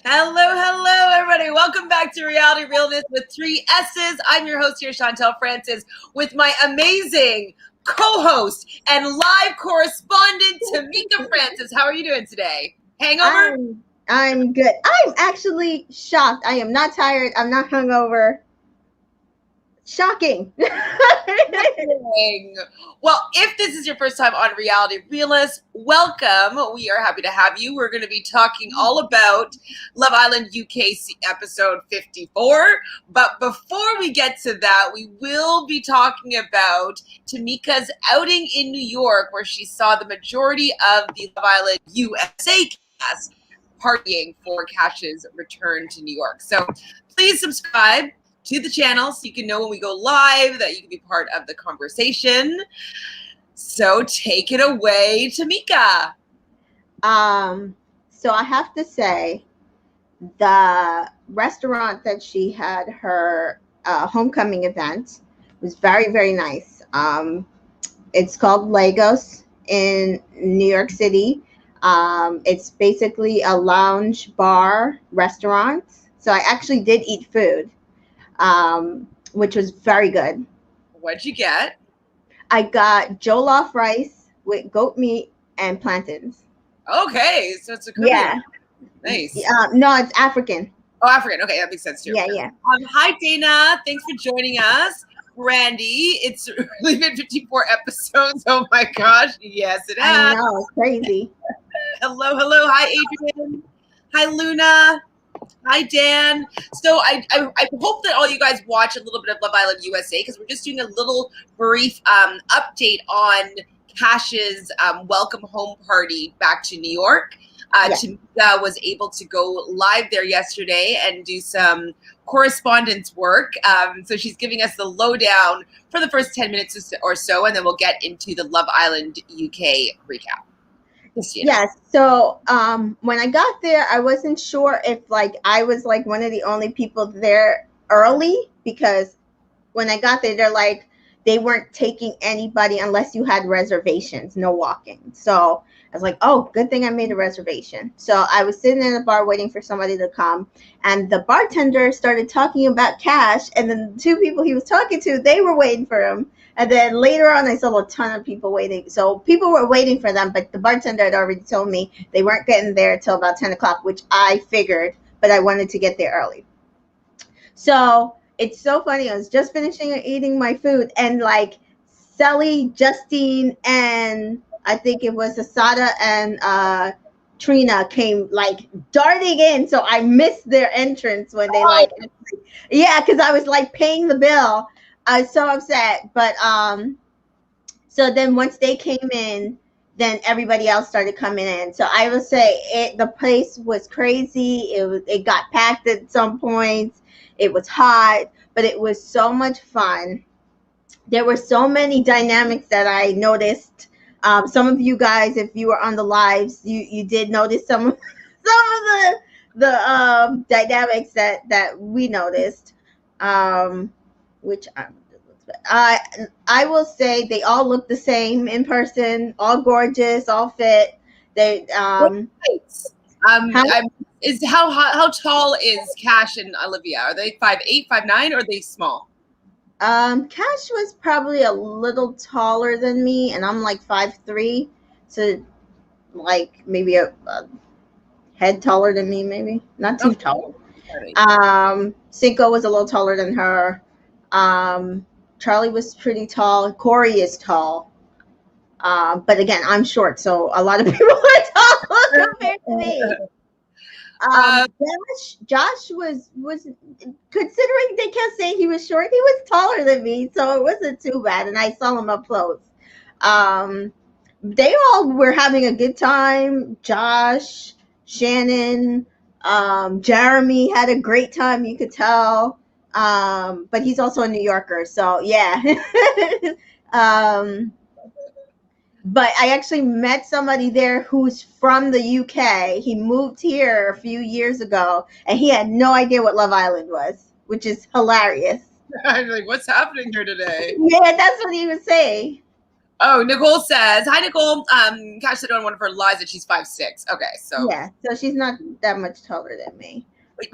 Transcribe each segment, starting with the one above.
Hello, everybody. Welcome back to Reality Realness with 3 S's. I'm your host here, Chantel Francis, with my amazing co-host and live correspondent, Tamika Francis. How are you doing today? Hangover? I'm good. I'm actually shocked. I am not tired. I'm not hungover. Shocking. Well, if this is your first time on Reality Realness, welcome. We are happy to have you. We're going to be talking all about Love Island UK episode 54. But before we get to that, we will be talking about Tamika's outing in New York, where she saw the majority of the Love Island USA cast partying for Cash's return to New York. So please subscribe to the channel so you can know when we go live, that you can be part of the conversation. So take it away, Tamika. So I have to say, the restaurant that she had her homecoming event was very, very nice. It's called Lagos in New York City. It's basically a lounge bar restaurant. So I actually did eat food. Which was very good. What'd you get? I got jollof rice with goat meat and plantains. Okay, so it's a Korean. Yeah. Nice. No, it's African. Oh, African. Okay, that makes sense too. Yeah. Hi, Dana. Thanks for joining us. Randy, it's really been 54 episodes. Oh my gosh. Yes, it has. I know, it's crazy. Hello. Hi, Adrian. Hi, Luna. Hi, Dan. So I hope that all you guys watch a little bit of Love Island USA, because we're just doing a little brief update on Cash's welcome home party back to New York. Tamika was able to go live there yesterday and do some correspondence work. So she's giving us the lowdown for the first 10 minutes or so, and then we'll get into the Love Island UK recap. Yes. So when I got there, I wasn't sure if I was one of the only people there early, because when I got there, they weren't taking anybody unless you had reservations, no walking. So I was like, oh, good thing I made a reservation. So I was sitting in the bar waiting for somebody to come, and the bartender started talking about Cash, and then the two people he was talking to, they were waiting for him. And then later on, I saw a ton of people waiting. So people were waiting for them, but the bartender had already told me they weren't getting there till about 10 o'clock, which I figured, but I wanted to get there early. So it's so funny. I was just finishing eating my food, and Sally, Justine, and I think it was Asada and Trina came darting in. So I missed their entrance when they because I was paying the bill. I was so upset, but so then once they came in, then everybody else started coming in. So I will say the place was crazy. It got packed at some points. It was hot, but it was so much fun. There were so many dynamics that I noticed. Some of you guys, if you were on the lives, you did notice some of the dynamics that we noticed. Which I will say they all look the same in person, all gorgeous, all fit. They how tall is Cash and Olivia? Are they 5'8", 5'9", or are they small? Cash was probably a little taller than me, and I'm 5'3", so maybe a head taller than me, maybe not too tall. Cinco was a little taller than her. Charlie was pretty tall. Cory is tall. But again, I'm short, so a lot of people are tall compared to me. Josh was considering they kept saying he was short, he was taller than me, so it wasn't too bad, and I saw him up close. They all were having a good time. Josh, Shannon, Jeremy had a great time, you could tell. But he's also a New Yorker, so yeah. But I actually met somebody there who's from the UK. He moved here a few years ago, and he had no idea what Love Island was, which is hilarious. I'm like, what's happening here today? Yeah, that's what he was saying. Oh, Nicole says, hi, Nicole. Cash said on one of her lies that she's 5'6". Okay, so. Yeah, so she's not that much taller than me.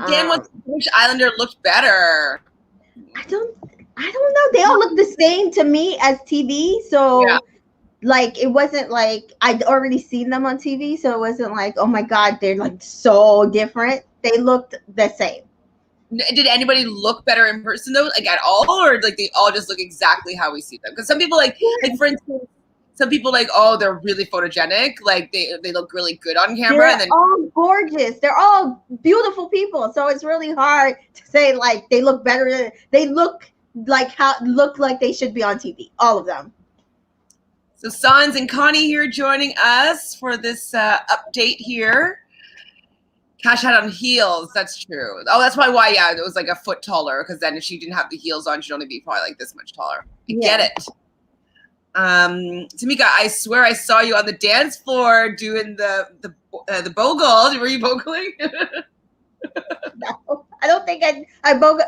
Dan wants which Islander looked better. I don't know. They all look the same to me as TV. So Yeah. like it wasn't like I'd already seen them on TV, so it wasn't like, oh my god, they're like so different. They looked the same. Did anybody look better in person though, like at all, or like they all just look exactly how we see them? Because some people like for instance, some people like, oh, they're really photogenic, like they look really good on camera, They're and then all gorgeous. They're all beautiful people. So it's really hard to say like they look better than they look like they should be on TV. All of them. So Sans and Connie here joining us for this update here. Cash had on heels. That's true. Oh, that's probably why. Yeah, it was like a foot taller. Because then if she didn't have the heels on, she'd only be probably like this much taller. I get it. Tamika, I swear I saw you on the dance floor doing the bogle. Were you bogling? No, I don't think I know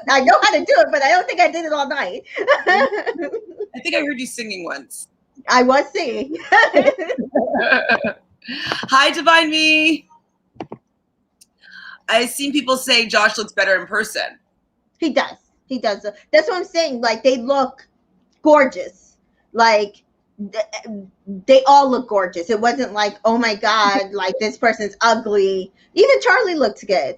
how to do it, but I don't think I did it all night. I think I heard you singing once. I was singing. Hi, Divine Me. I've seen people say Josh looks better in person. He does. He does. That's what I'm saying. Like they look gorgeous. Like they all look gorgeous. It wasn't like, oh my god, like this person's ugly. Even Charlie looked good.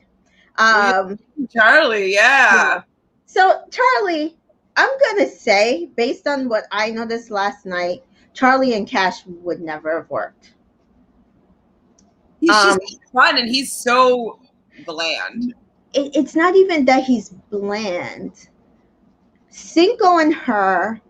Charlie, yeah. So Charlie, I'm gonna say, based on what I noticed last night, Charlie and Cash would never have worked. He's just fun, and he's so bland. It's not even that he's bland. Cinco and her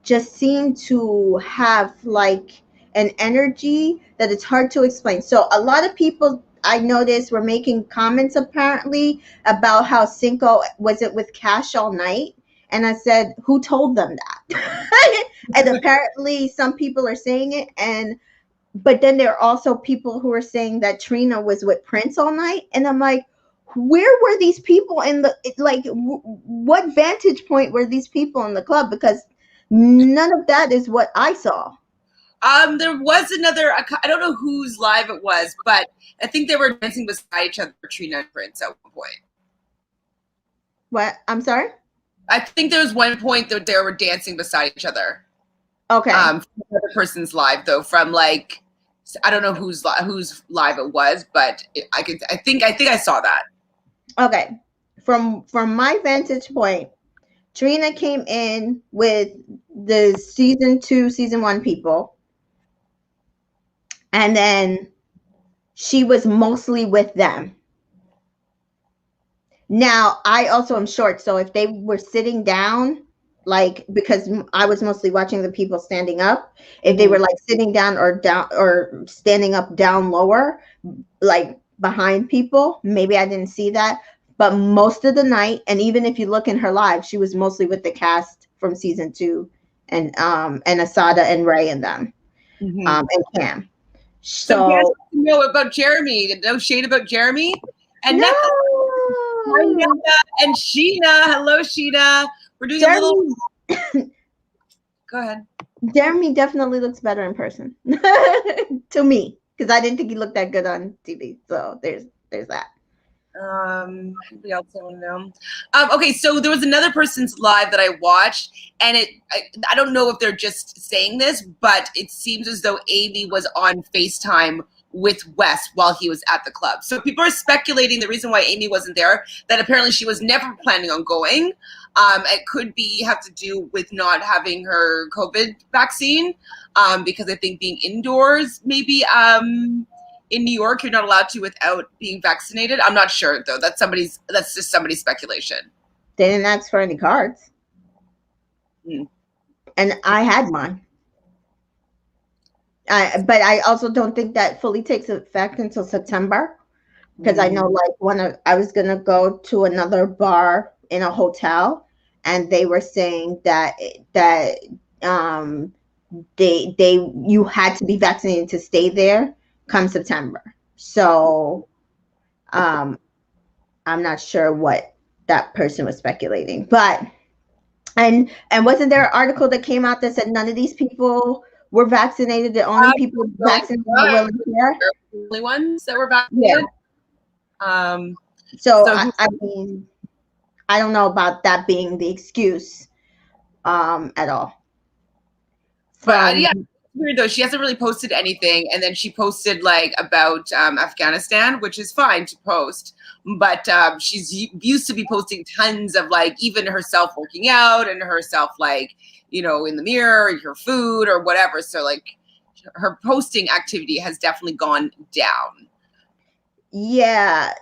just seem to have like an energy that it's hard to explain. So a lot of people I noticed were making comments apparently about how Cinco wasn't with Cash all night. And I said, who told them that? And apparently some people are saying it. But then there are also people who are saying that Trina was with Prince all night. And I'm like, where were these people in the, like, what vantage point were these people in the club? Because none of that is what I saw. There was another, I don't know whose live it was, but I think they were dancing beside each other, Trina and Prince, at one point. What? I'm sorry? I think there was one point that they were dancing beside each other. Okay. The other person's live though, from like, I don't know whose live it was, but I think I saw that. Okay. From my vantage point, Trina came in with the season 2, season 1 people. And then she was mostly with them. Now, I also am short, so if they were sitting down, like, because I was mostly watching the people standing up, if they were like sitting down or standing up down lower, like behind people, maybe I didn't see that. But most of the night, and even if you look in her live, she was mostly with the cast from season 2 and Asada and Ray and them, and Cam. So you guys know about Jeremy. No shade about Jeremy. And no. And Sheena. Hello, Sheena. We're doing a little. Go ahead. Jeremy definitely looks better in person to me, because I didn't think he looked that good on TV. So there's that. Anybody else I want to know? Okay, so there was another person's live that I watched, and I don't know if they're just saying this, but it seems as though Amy was on FaceTime with Wes while he was at the club. So people are speculating the reason why Amy wasn't there, that apparently she was never planning on going. It could have to do with not having her COVID vaccine, because I think being indoors, maybe in New York, you're not allowed to without being vaccinated. I'm not sure though. That's just somebody's speculation. They didn't ask for any cards. And I had mine. But I also don't think that fully takes effect until September, because I know like I was gonna go to another bar in a hotel, and they were saying that you had to be vaccinated to stay there come September. So I'm not sure what that person was speculating, but and wasn't there an article that came out that said none of these people were vaccinated. The only people Really vaccinated were good. Will and Claire. The only ones that were Yeah. vaccinated. So So I mean, I don't know about that being the excuse at all. But From yeah, it's weird though. She hasn't really posted anything, and then she posted like about Afghanistan, which is fine to post. But she's used to be posting tons of like even herself working out and herself like in the mirror, and her food or whatever. So like her posting activity has definitely gone down. Yeah,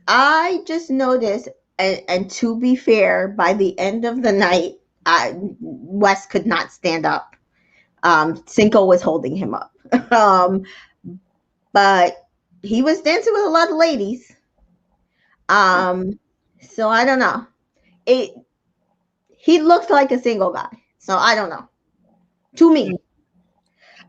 I just noticed, and to be fair, by the end of the night, Wes could not stand up. Cinco was holding him up. But he was dancing with a lot of ladies. So I don't know. It He looked like a single guy. So I don't know. To me.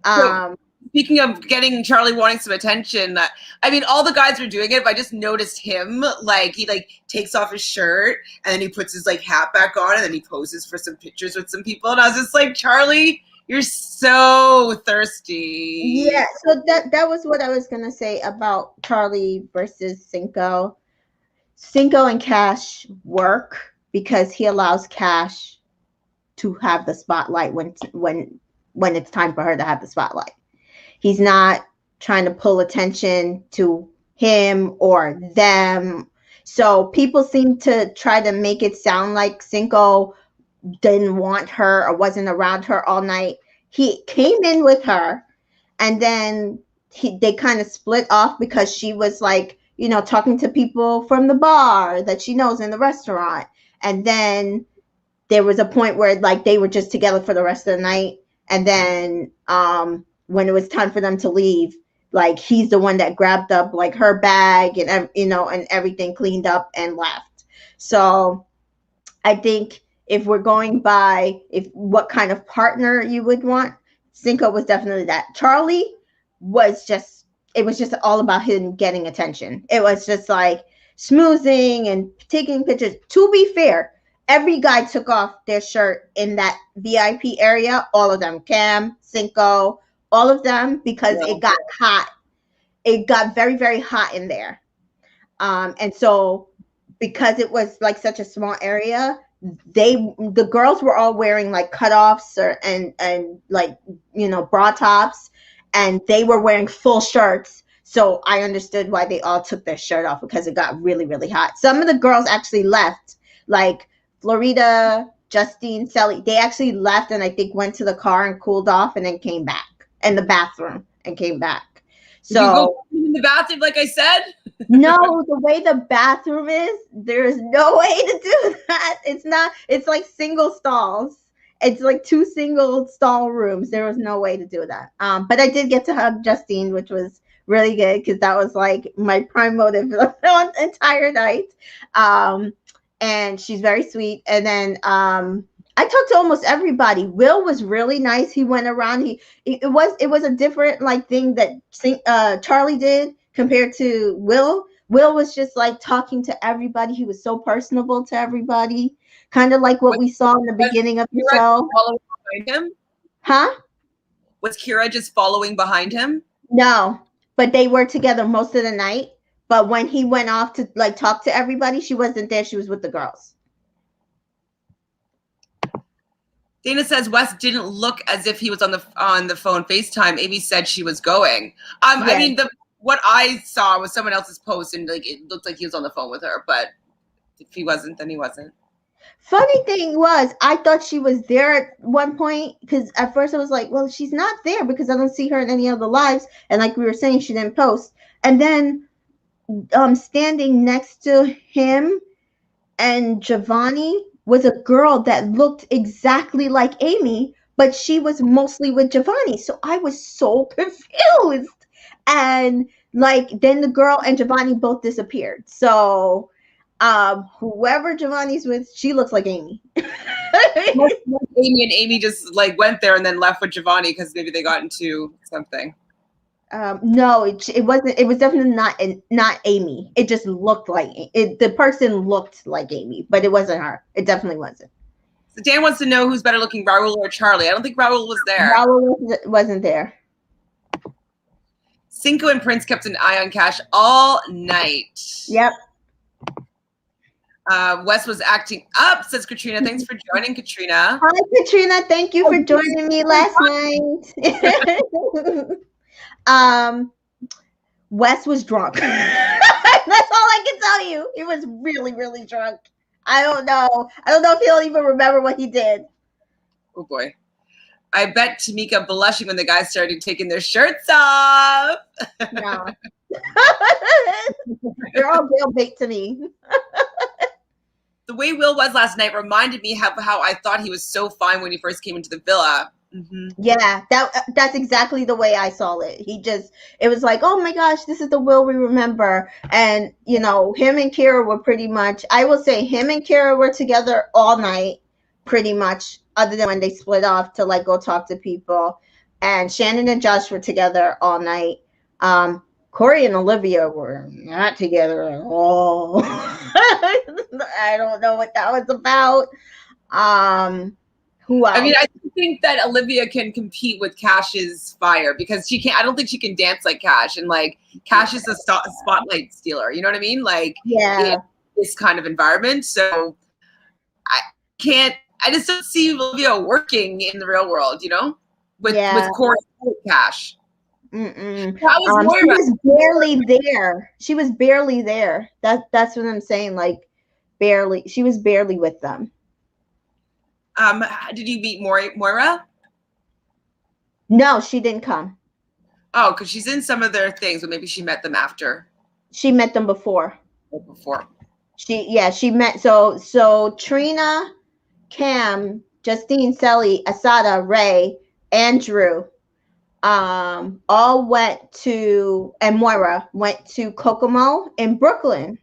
So Um speaking of getting Charlie wanting some attention, I mean, all the guys were doing it, but I just noticed him, like, he, like, takes off his shirt, and then he puts his, like, hat back on, and then he poses for some pictures with some people, and I was just like, Charlie, you're so thirsty. yeah, so that was what I was gonna say about Charlie versus Cinco. Cinco and Cash work because he allows Cash to have the spotlight when it's time for her to have the spotlight. He's not trying to pull attention to him or them. So people seem to try to make it sound like Cinco didn't want her or wasn't around her all night. He came in with her, and then they kind of split off because she was like, talking to people from the bar that she knows in the restaurant. And then there was a point where like they were just together for the rest of the night. And then when it was time for them to leave, like he's the one that grabbed up like her bag and and everything cleaned up and left. So I think if we're going by if what kind of partner you would want, Cinco was definitely that. Charlie was just it was just all about him getting attention. It was just like schmoozing and taking pictures. To be fair, every guy took off their shirt in that VIP area. All of them, Cam, Cinco, all of them, because it got hot. It got very, very hot in there. And so because it was like such a small area, the girls were all wearing like cutoffs and like bra tops, and they were wearing full shirts. So I understood why they all took their shirt off, because it got really, really hot. Some of the girls actually left, like Florida, Justine, Sally. They actually left and I think went to the car and cooled off and then came back in the bathroom and came back. Did you go So in the bathroom like I said? no, the way the bathroom is, there's no way to do that. It's like single stalls. It's like two single stall rooms. There was no way to do that. But I did get to hug Justine, which was really good because that was like my prime motive the entire night. And she's very sweet. And then I talked to almost everybody. Will was really nice. He went around. It was a different like thing that Charlie did compared to Will. Will was just like talking to everybody. He was so personable to everybody, kind of like what we saw in the beginning of the show. Following behind him? Huh? Was Kira just following behind him? No, but they were together most of the night. But when he went off to like talk to everybody, she wasn't there. She was with the girls. Dana says Wes didn't look as if he was on the phone FaceTime. Amy said she was going. Yeah. I mean, what I saw was someone else's post, and like it looked like he was on the phone with her. But if he wasn't, then he wasn't. Funny thing was, I thought she was there at one point because at first I was like, well, she's not there because I don't see her in any other lives. And like we were saying, she didn't post. And then standing next to him and Giovanni was a girl that looked exactly like Amy, but she was mostly with Giovanni. So I was so confused. And like then the girl and Giovanni both disappeared. So whoever Giovanni's with, she looks like Amy. Amy just like went there and then left with Giovanni because maybe they got into something. No, it wasn't. It was definitely not Amy. It just looked like it. The person looked like Amy, but it wasn't her. It definitely wasn't. So Dan wants to know who's better looking, Raul or Charlie. I don't think Raul was there. Raul wasn't there. Cinco and Prince kept an eye on Cash all night. Yep. Wes was acting up, says Katrina. Thanks for joining, Katrina. Hi, Katrina. Thank you for joining me last night. Wes was drunk. That's all I can tell you. He was really, really drunk. I don't know if he'll even remember what he did. Oh boy. I bet Tamika blushing when the guys started taking their shirts off. No. They're all real big to me. The way Will was last night reminded me how I thought he was so fine when he first came into the villa. Mm-hmm. Yeah, that's exactly the way I saw it. It was like, oh my gosh, this is the Will we remember. And, you know, him and Kira were pretty much, I will say him and Kira were together all night, pretty much, other than when they split off to like go talk to people. And Shannon and Josh were together all night. Cory and Olivia were not together at all. I don't know what that was about. Who else? I mean, I think that Olivia can compete with Cash's fire because she can't. I don't think she can dance like Cash, and like Cash is a spotlight stealer. You know what I mean? Like, yeah, in this kind of environment. So I can't. I just don't see Olivia working in the real world. You know, with Cory and Cash. She was barely there. She was barely there. That's what I'm saying. Like, barely. She was barely with them. Did you meet Moira? No, she didn't come. Oh, because she's in some of their things, but maybe she met them after. She met them before. Before. She met. So Trina, Cam, Justine, Selly, Asada, Ray, Andrew, all went to, and Moira went to Kokomo in Brooklyn.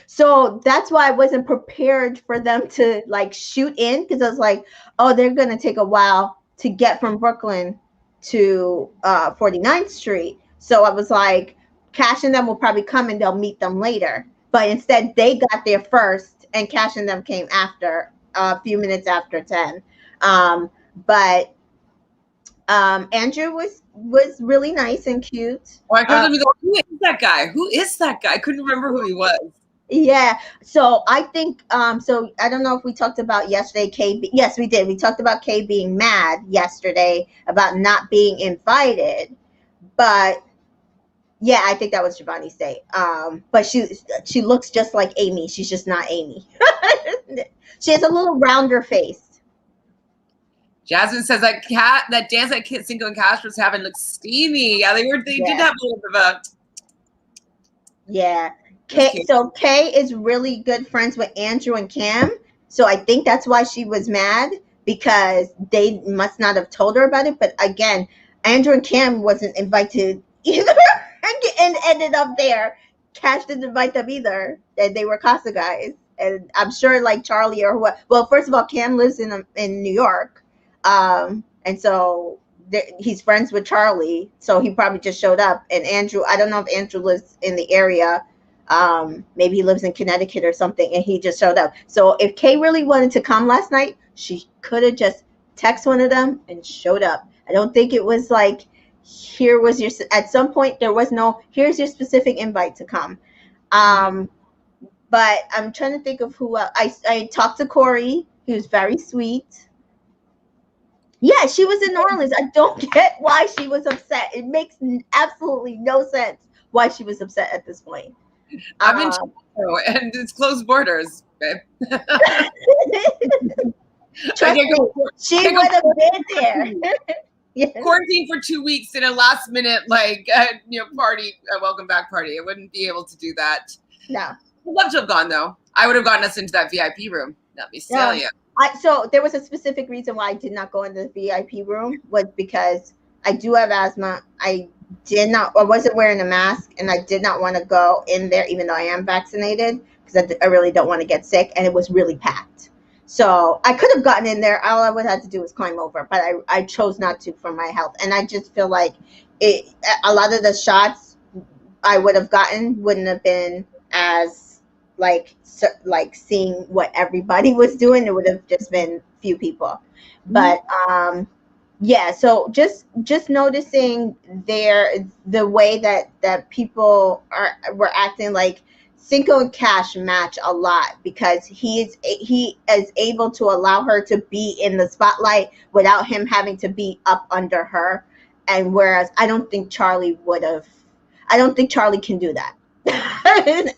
So that's why I wasn't prepared for them to like shoot in, because I was like, oh, they're going to take a while to get from Brooklyn to 49th Street. So I was like, Cash and them will probably come and they'll meet them later. But instead, they got there first and Cash and them came after, a few minutes after 10. But Andrew was really nice and cute. Oh, I couldn't even go, who is that guy? Who is that guy? I couldn't remember who he was. Yeah. So I think, so I don't know if we talked about yesterday, yes, we did. We talked about Kay being mad yesterday about not being invited. But yeah, I think that was Giovanni's day. But she looks just like Amy. She's just not Amy. She has a little rounder face. Jasmine says that dance that Cinco and Cash was having looks steamy. Yeah, they did have a little bit of a. Yeah. So Kay is really good friends with Andrew and Cam. So I think that's why she was mad, because they must not have told her about it. But again, Andrew and Cam wasn't invited either and ended up there. Cash didn't invite them either. And they were Casa guys. And I'm sure like Charlie or what. Well, first of all, Cam lives in New York. And so he's friends with Charlie. So he probably just showed up. And Andrew, I don't know if Andrew lives in the area. Maybe he lives in Connecticut or something, and he just showed up. So if Kay really wanted to come last night, she could have just texted one of them and showed up. I don't think it was like, at some point there was no, here's your specific invite to come. But I'm trying to think of who else. I talked to Cory. He was very sweet. Yeah, she was in New Orleans. I don't get why she was upset. It makes absolutely no sense why she was upset at this point. I'm in Chicago, and it's closed borders, babe. Trust me, she would have been there. Yeah. Quarantine for 2 weeks in a last minute party, a welcome back party. I wouldn't be able to do that. No. I'd love to have gone though. I would have gotten us into that VIP room. Let me tell you. So there was a specific reason why I did not go into the VIP room, was because I do have asthma. I wasn't wearing a mask, and I did not want to go in there, even though I am vaccinated, because I really don't want to get sick, and it was really packed. So I could have gotten in there. All I would have to do was climb over, but I chose not to for my health. And I just feel like a lot of the shots I would have gotten wouldn't have been as like seeing what everybody was doing. It would have just been few people, but yeah. So just noticing the way that people were acting like Cinco and Cash match a lot because he is able to allow her to be in the spotlight without him having to be up under her, and whereas I don't think Charlie would have. I don't think Charlie can do that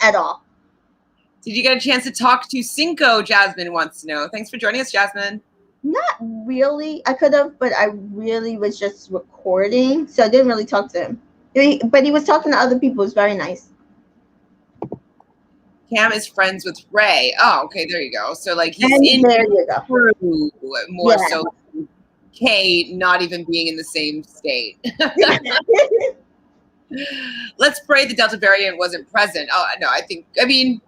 at all. Did you get a chance to talk to Cinco? Jasmine wants to know. Thanks for joining us, Jasmine. Not really. I could have, but I really was just recording, so I didn't really talk to him. But he was talking to other people. It was very nice. Cam is friends with Ray. Oh, okay, there you go. So like he's And in there you go. crew more Yeah. so than Kay not even being in the same state. Let's pray the Delta variant wasn't present. Oh no, I mean,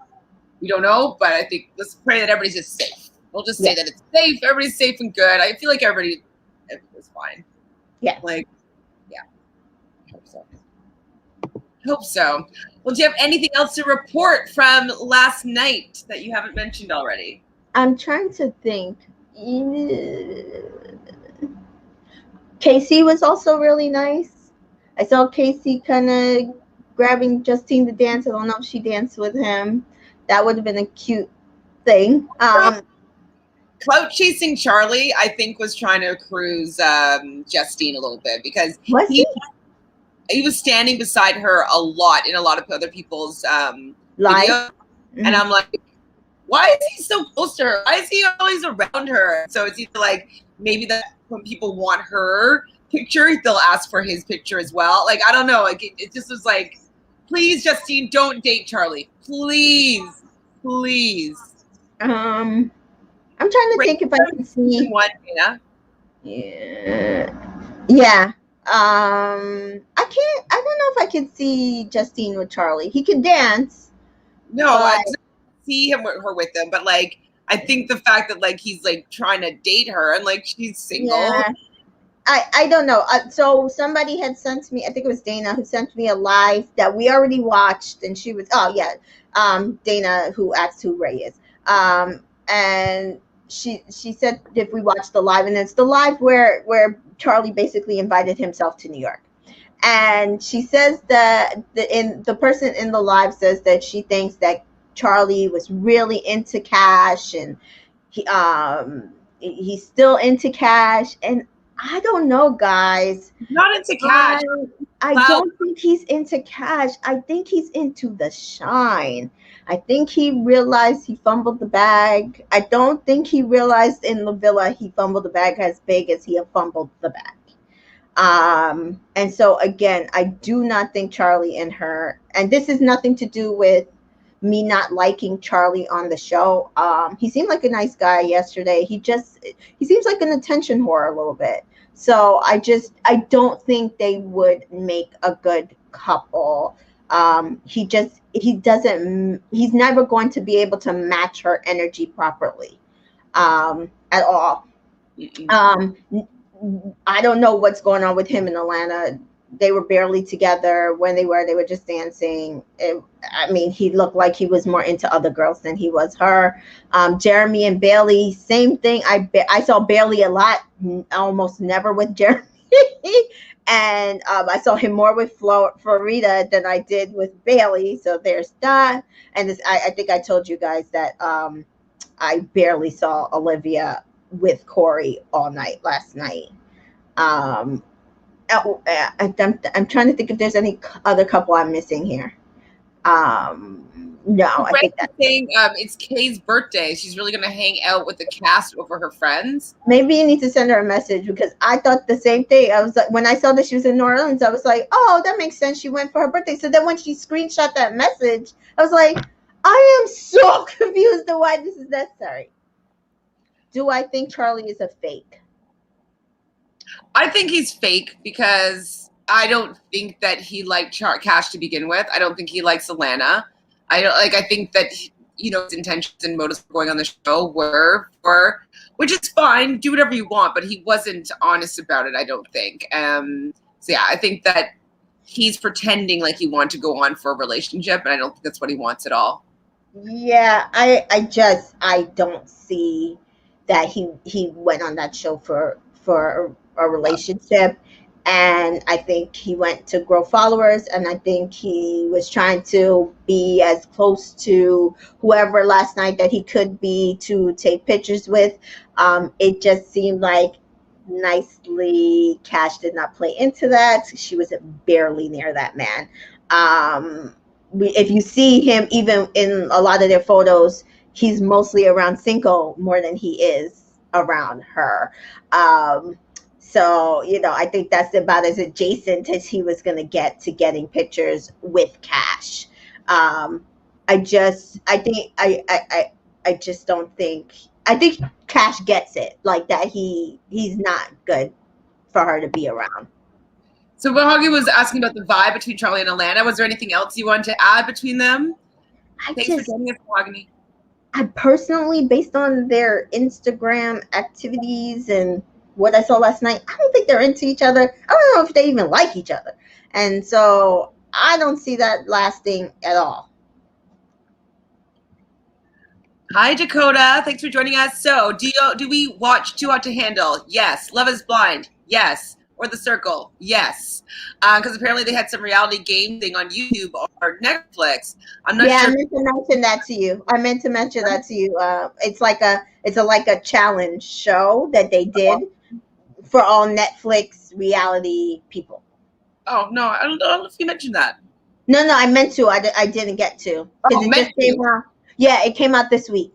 we don't know, but I think let's pray that everybody's just safe. We'll just say that it's safe. Everybody's safe and good. I feel like everybody is fine. Yeah. Like, yeah. Hope so. Hope so. Well, do you have anything else to report from last night that you haven't mentioned already? I'm trying to think. Casey was also really nice. I saw Casey kind of grabbing Justine to dance. I don't know if she danced with him. That would have been a cute thing. Clout chasing Charlie, I think, was trying to cruise Justine a little bit because he was standing beside her a lot in a lot of other people's videos. And I'm like, why is he so close to her? Why is he always around her? So it's either like maybe that when people want her picture, they'll ask for his picture as well. Like, I don't know. Like it just was like, please, Justine, don't date Charlie. Please. Please. I'm trying to think if I can see one, Yeah. I don't know if I can see Justine with Charlie. He can dance. No, I don't see her with them, but like I think the fact that like he's like trying to date her and like she's single. Yeah. I don't know. So somebody had sent me, I think it was Dana who sent me a live that we already watched, and she was Dana, who asked who Ray is. And she said if we watched the live, and it's the live where Charlie basically invited himself to New York. And she says that the person in the live says that she thinks that Charlie was really into Cash, and he's still into Cash. And I don't know, guys. Not into Cash. I don't think he's into Cash. I think he's into the shine. I think he realized he fumbled the bag. I don't think he realized in the villa he fumbled the bag as big as he had fumbled the bag. And so again, I do not think Charlie and her, and this is nothing to do with me not liking Charlie on the show. He seemed like a nice guy yesterday. He seems like an attention whore a little bit. So I don't think they would make a good couple. He's never going to be able to match her energy properly, at all. I don't know what's going on with him in Atlanta. They were barely together. When they were just dancing. He looked like he was more into other girls than he was her. Jeremy and Bailey, same thing. I saw Bailey a lot, almost never with Jeremy. And I saw him more with Florida than I did with Bailey. So there's that. And I think I told you guys that I barely saw Olivia with Cory all night last night. I'm trying to think if there's any other couple I'm missing here. No, I think that's saying it's Kay's birthday. She's really going to hang out with the cast over her friends. Maybe you need to send her a message, because I thought the same thing. I was like, when I saw that she was in New Orleans, I was like, oh, that makes sense. She went for her birthday. So then when she screenshot that message, I was like, I am so confused to why this is necessary. Do I think Charlie is a fake? I think he's fake because I don't think that he liked Cash to begin with. I don't think he likes Alana. I think that his intentions and motives for going on the show were for, which is fine, do whatever you want, but he wasn't honest about it, I don't think. So yeah, I think that he's pretending like he wanted to go on for a relationship, and I don't think that's what he wants at all. Yeah, I don't see that he went on that show for a relationship, and I think he went to grow followers, and I think he was trying to be as close to whoever last night that he could be to take pictures with. It just seemed like nicely Cash did not play into that. She was barely near that man. If you see him even in a lot of their photos, he's mostly around Cinco more than he is around her. So, I think that's about as adjacent as he was going to get to getting pictures with Cash. I just don't think, I think Cash gets it, like that he's not good for her to be around. So Mahogany was asking about the vibe between Charlie and Alana. Was there anything else you wanted to add between them? Thanks for joining us, Mahogany. I personally, based on their Instagram activities and what I saw last night, I don't think they're into each other. I don't know if they even like each other. And so I don't see that lasting at all. Hi, Dakota. Thanks for joining us. So do we watch Too Hot to Handle? Yes. Love is Blind? Yes. Or The Circle? Yes. Because apparently they had some reality game thing on YouTube or Netflix. I'm not sure. I meant to mention that to you. It's like a challenge show that they did for all Netflix reality people. Oh no, I don't know if you mentioned that. No, I meant to. I didn't get to because it just came out. Yeah, it came out this week.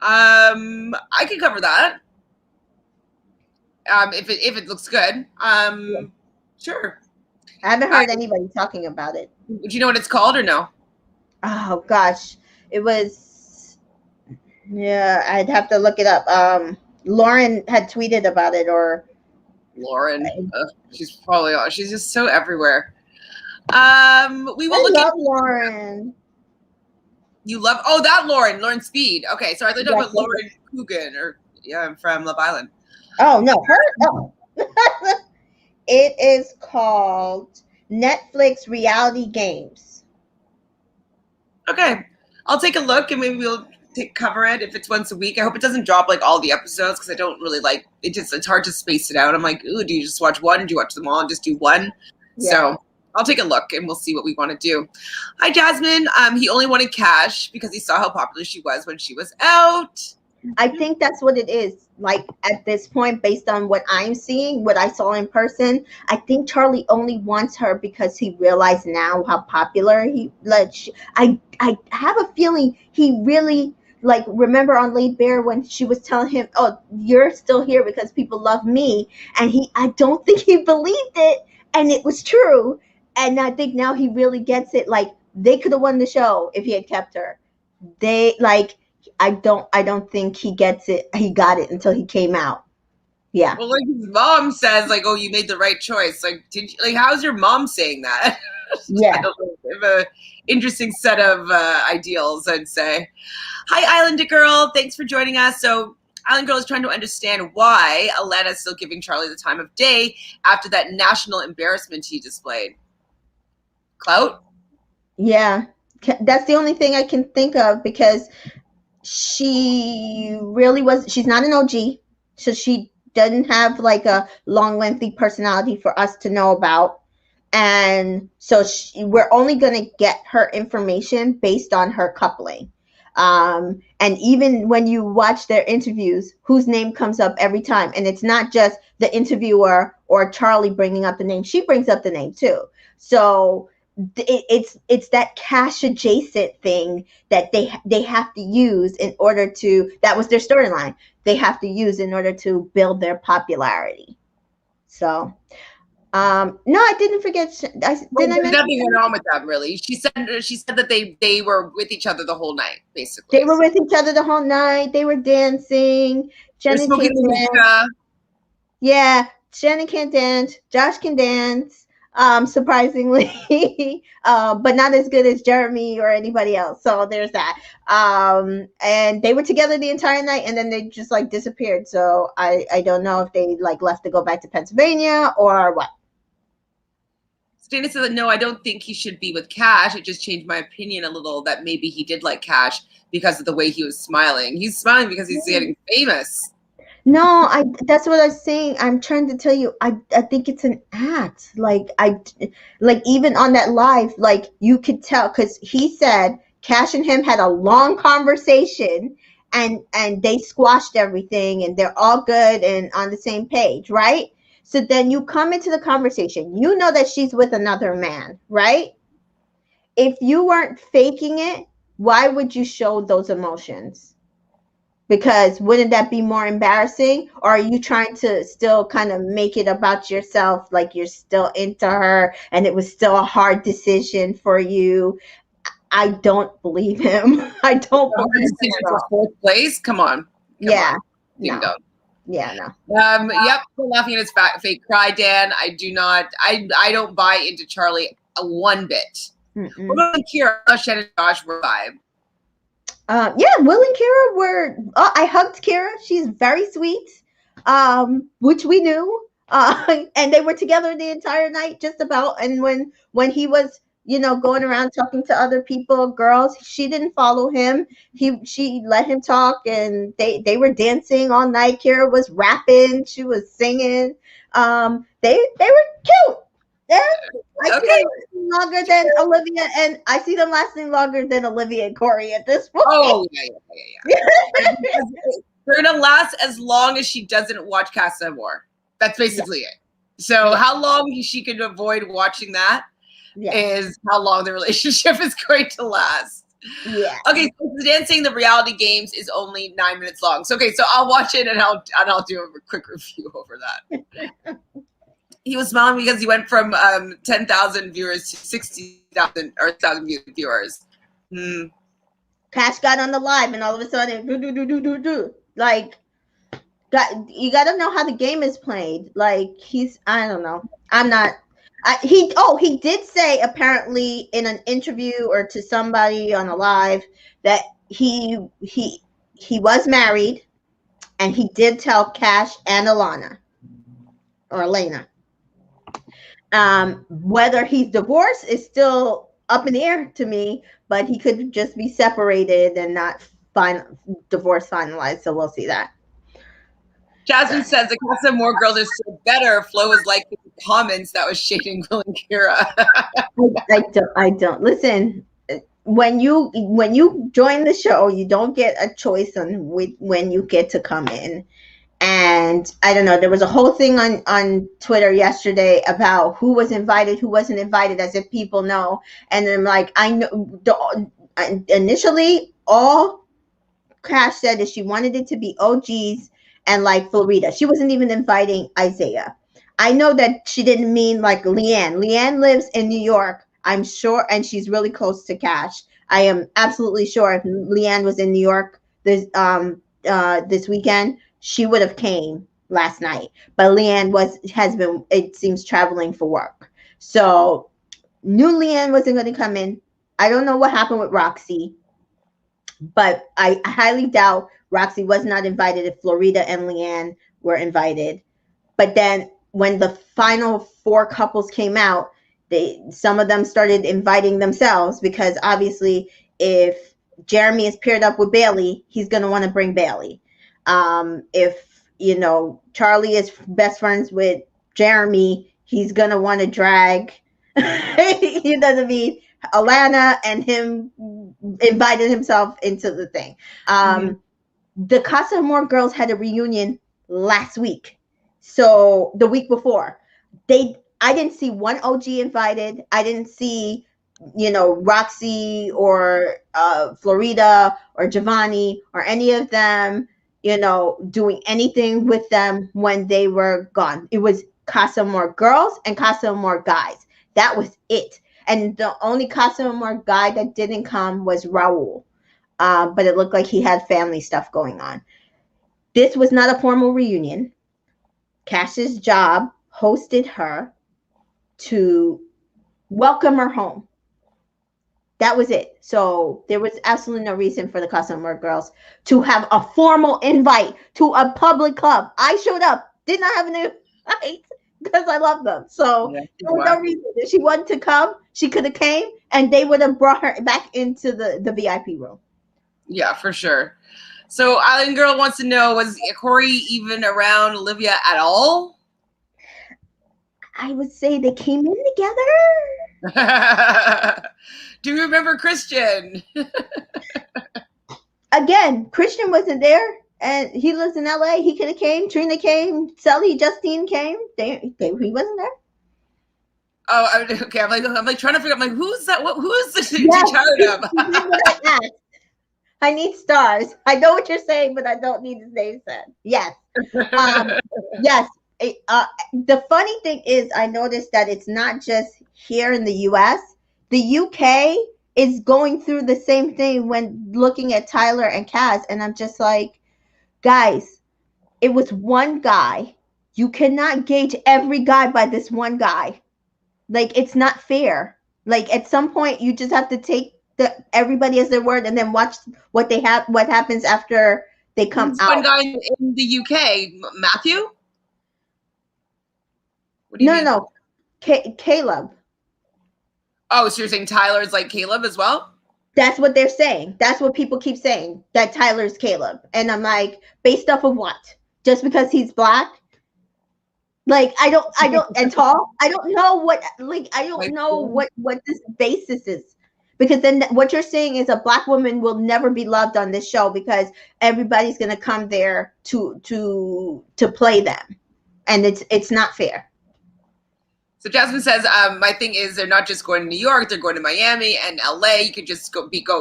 I can cover that. If it looks good. Sure. I haven't heard anybody talking about it. Do you know what it's called or no? Oh gosh, it was. Yeah, I'd have to look it up. Lauren had tweeted about it, or Lauren. She's just so everywhere. We will look at Lauren. You love that Lauren Speed. Okay, so I thought about Lauren Coogan from Love Island. Oh no, her. Oh. It is called Netflix Reality Games. Okay, I'll take a look and maybe we'll cover it if it's once a week. I hope it doesn't drop like all the episodes because I don't really like it. It's hard to space it out. I'm like, ooh, do you just watch one? Do you watch them all and just do one? Yeah. So I'll take a look and we'll see what we want to do. Hi, Jasmine. He only wanted Cash because he saw how popular she was when she was out. I think that's what it is. Like at this point, based on what I'm seeing, what I saw in person, I think Charlie only wants her because he realized now how popular I have a feeling he really remember on Laid Bare when she was telling him, "Oh, you're still here because people love me," and I don't think he believed it, and it was true. And I think now he really gets it. Like they could have won the show if he had kept her. I don't think he gets it. He got it until he came out. Yeah. Well, like his mom says, like, "Oh, you made the right choice." Like, how's your mom saying that? Yeah. I don't know. They have an interesting set of ideals, I'd say. Hi, Islander Girl. Thanks for joining us. So, Island Girl is trying to understand why Alana is still giving Charlie the time of day after that national embarrassment he displayed. Clout? Yeah. That's the only thing I can think of because she really she's not an OG, so she doesn't have like a long, lengthy personality for us to know about. And so we're only going to get her information based on her coupling. And even when you watch their interviews, whose name comes up every time. And it's not just the interviewer or Charlie bringing up the name. She brings up the name too. So it's that Cash adjacent thing that they have to use in order to, that was their storyline, they have to use in order to build their popularity. So no, I didn't forget. There's nothing going on with them, really. She said that they were with each other the whole night, basically. They were with each other the whole night. They were dancing. They're smoking hookah. Yeah, Shannon can't dance. Josh can dance. Surprisingly, but not as good as Jeremy or anybody else. So there's that. And they were together the entire night, and then they just disappeared. So I don't know if they left to go back to Pennsylvania or what. Dana said, no, I don't think he should be with Cash. It just changed my opinion a little that maybe he did like Cash because of the way he was smiling. He's smiling because he's getting famous. No, that's what I was saying. I'm trying to tell you, I think it's an act. Like even on that live, like you could tell because he said Cash and him had a long conversation and they squashed everything and they're all good and on the same page, right? So then you come into the conversation, you know that she's with another man, right? If you weren't faking it, why would you show those emotions? Because wouldn't that be more embarrassing? Or are you trying to still kind of make it about yourself, like you're still into her and it was still a hard decision for you? I don't believe him. I don't A hard believe him decision at for all. fourth place. Come on. Yeah, Ding no. dong. Yeah, no. Yep, still laughing at his fake cry, Dan. I do not. I don't buy into Charlie one bit. Mm-mm. What about Kira? Shannon and Josh were vibe. Yeah, Will and Kira were. I hugged Kira. She's very sweet, which we knew. And they were together the entire night, just about. And when he was, going around talking to other people, girls, she didn't follow him. She let him talk, and they were dancing all night. Kira was rapping. She was singing. They were cute. Yeah, I see Okay. them lasting longer than Olivia, and I see them lasting longer than Olivia and Cory at this point. Oh yeah. They're gonna last as long as she doesn't watch Casa Amor. That's basically it. So how long she can avoid watching that is how long the relationship is going to last. Yeah. Okay, so the dancing, the reality games is only 9 minutes long. So okay, so I'll watch it and I'll do a quick review over that. He was smiling because he went from 10,000 viewers to 60,000 or 1,000 viewers. Cash got on the live and all of a sudden, like, you got to know how the game is played. Like I don't know. I'm not. He did say apparently in an interview or to somebody on a live that he was married, and he did tell Cash and Elena. Whether he's divorced is still up in the air to me, but he could just be separated and not divorce finalized. So we'll see that. Jasmine says the Casa Amor girls are so better. Flo was like in the comments that was shading Will and Kira. I don't listen. When you join the show, you don't get a choice on when you get to come in. And I don't know, there was a whole thing on Twitter yesterday about who was invited, who wasn't invited, as if people know. And I'm like, I know. Initially, all Cash said is she wanted it to be OGs and like Florida. She wasn't even inviting Isaiah. I know that she didn't mean like Leanne. Leanne lives in New York, I'm sure, and she's really close to Cash. I am absolutely sure if Leanne was in New York this weekend, she would have came last night. But Leanne has been, it seems, traveling for work. So knew Leanne wasn't going to come in. I don't know what happened with Roxy, but I highly doubt Roxy was not invited if Florida and Leanne were invited. But then when the final 4 couples came out, some of them started inviting themselves, because obviously if Jeremy is paired up with Bailey, he's going to want to bring Bailey. If Charlie is best friends with Jeremy, he's going to want to drag you know what I mean, Alana, and him invited himself into the thing. The Casa Amor girls had a reunion last week. So the week before, I didn't see one OG invited. I didn't see, Roxy or Florida or Giovanni or any of them, doing anything with them when they were gone. It was Casa Amor girls and Casa Amor guys. That was it. And the only Casa Amor guy that didn't come was Raul. But it looked like he had family stuff going on. This was not a formal reunion. Cash's job hosted her to welcome her home. That was it. So there was absolutely no reason for the Casa Amor girls to have a formal invite to a public club. I showed up, did not have an invite. because I love them. So Yeah, there was no reason. If she wanted to come, she could have came, and they would have brought her back into the VIP room. Yeah, for sure. So Island Girl wants to know, was Cory even around Olivia at all? I would say they came in together. Do you remember Christian? Again, Christian wasn't there, and he lives in LA. He could have came. Trina came. Sally, Justine came. He wasn't there. Oh, okay. I'm like trying to figure out. I'm like, who's that? Who is this? Yes, Child of? I need stars. I know what you're saying, but I don't need his name said. Yes. Yes. The funny thing is, I noticed that it's not just here in the US. The UK is going through the same thing when looking at Tyler and Kaz. And I'm just like, guys, it was one guy. You cannot gauge every guy by this one guy. Like, it's not fair. Like, at some point, you just have to take everybody as their word and then watch what happens after they come out. One guy in the UK, Matthew? What do you mean? No. Caleb. Oh, so you're saying Tyler's like Caleb as well? That's what they're saying. That's what people keep saying, that Tyler's Caleb. And I'm like, based off of what? Just because he's black? Like, I don't, and tall. I don't know what, like, I don't know what this basis is. Because then what you're saying is a black woman will never be loved on this show because everybody's going to come there to play them. And it's not fair. So Jasmine says, my thing is they're not just going to New York, they're going to Miami and LA. You could just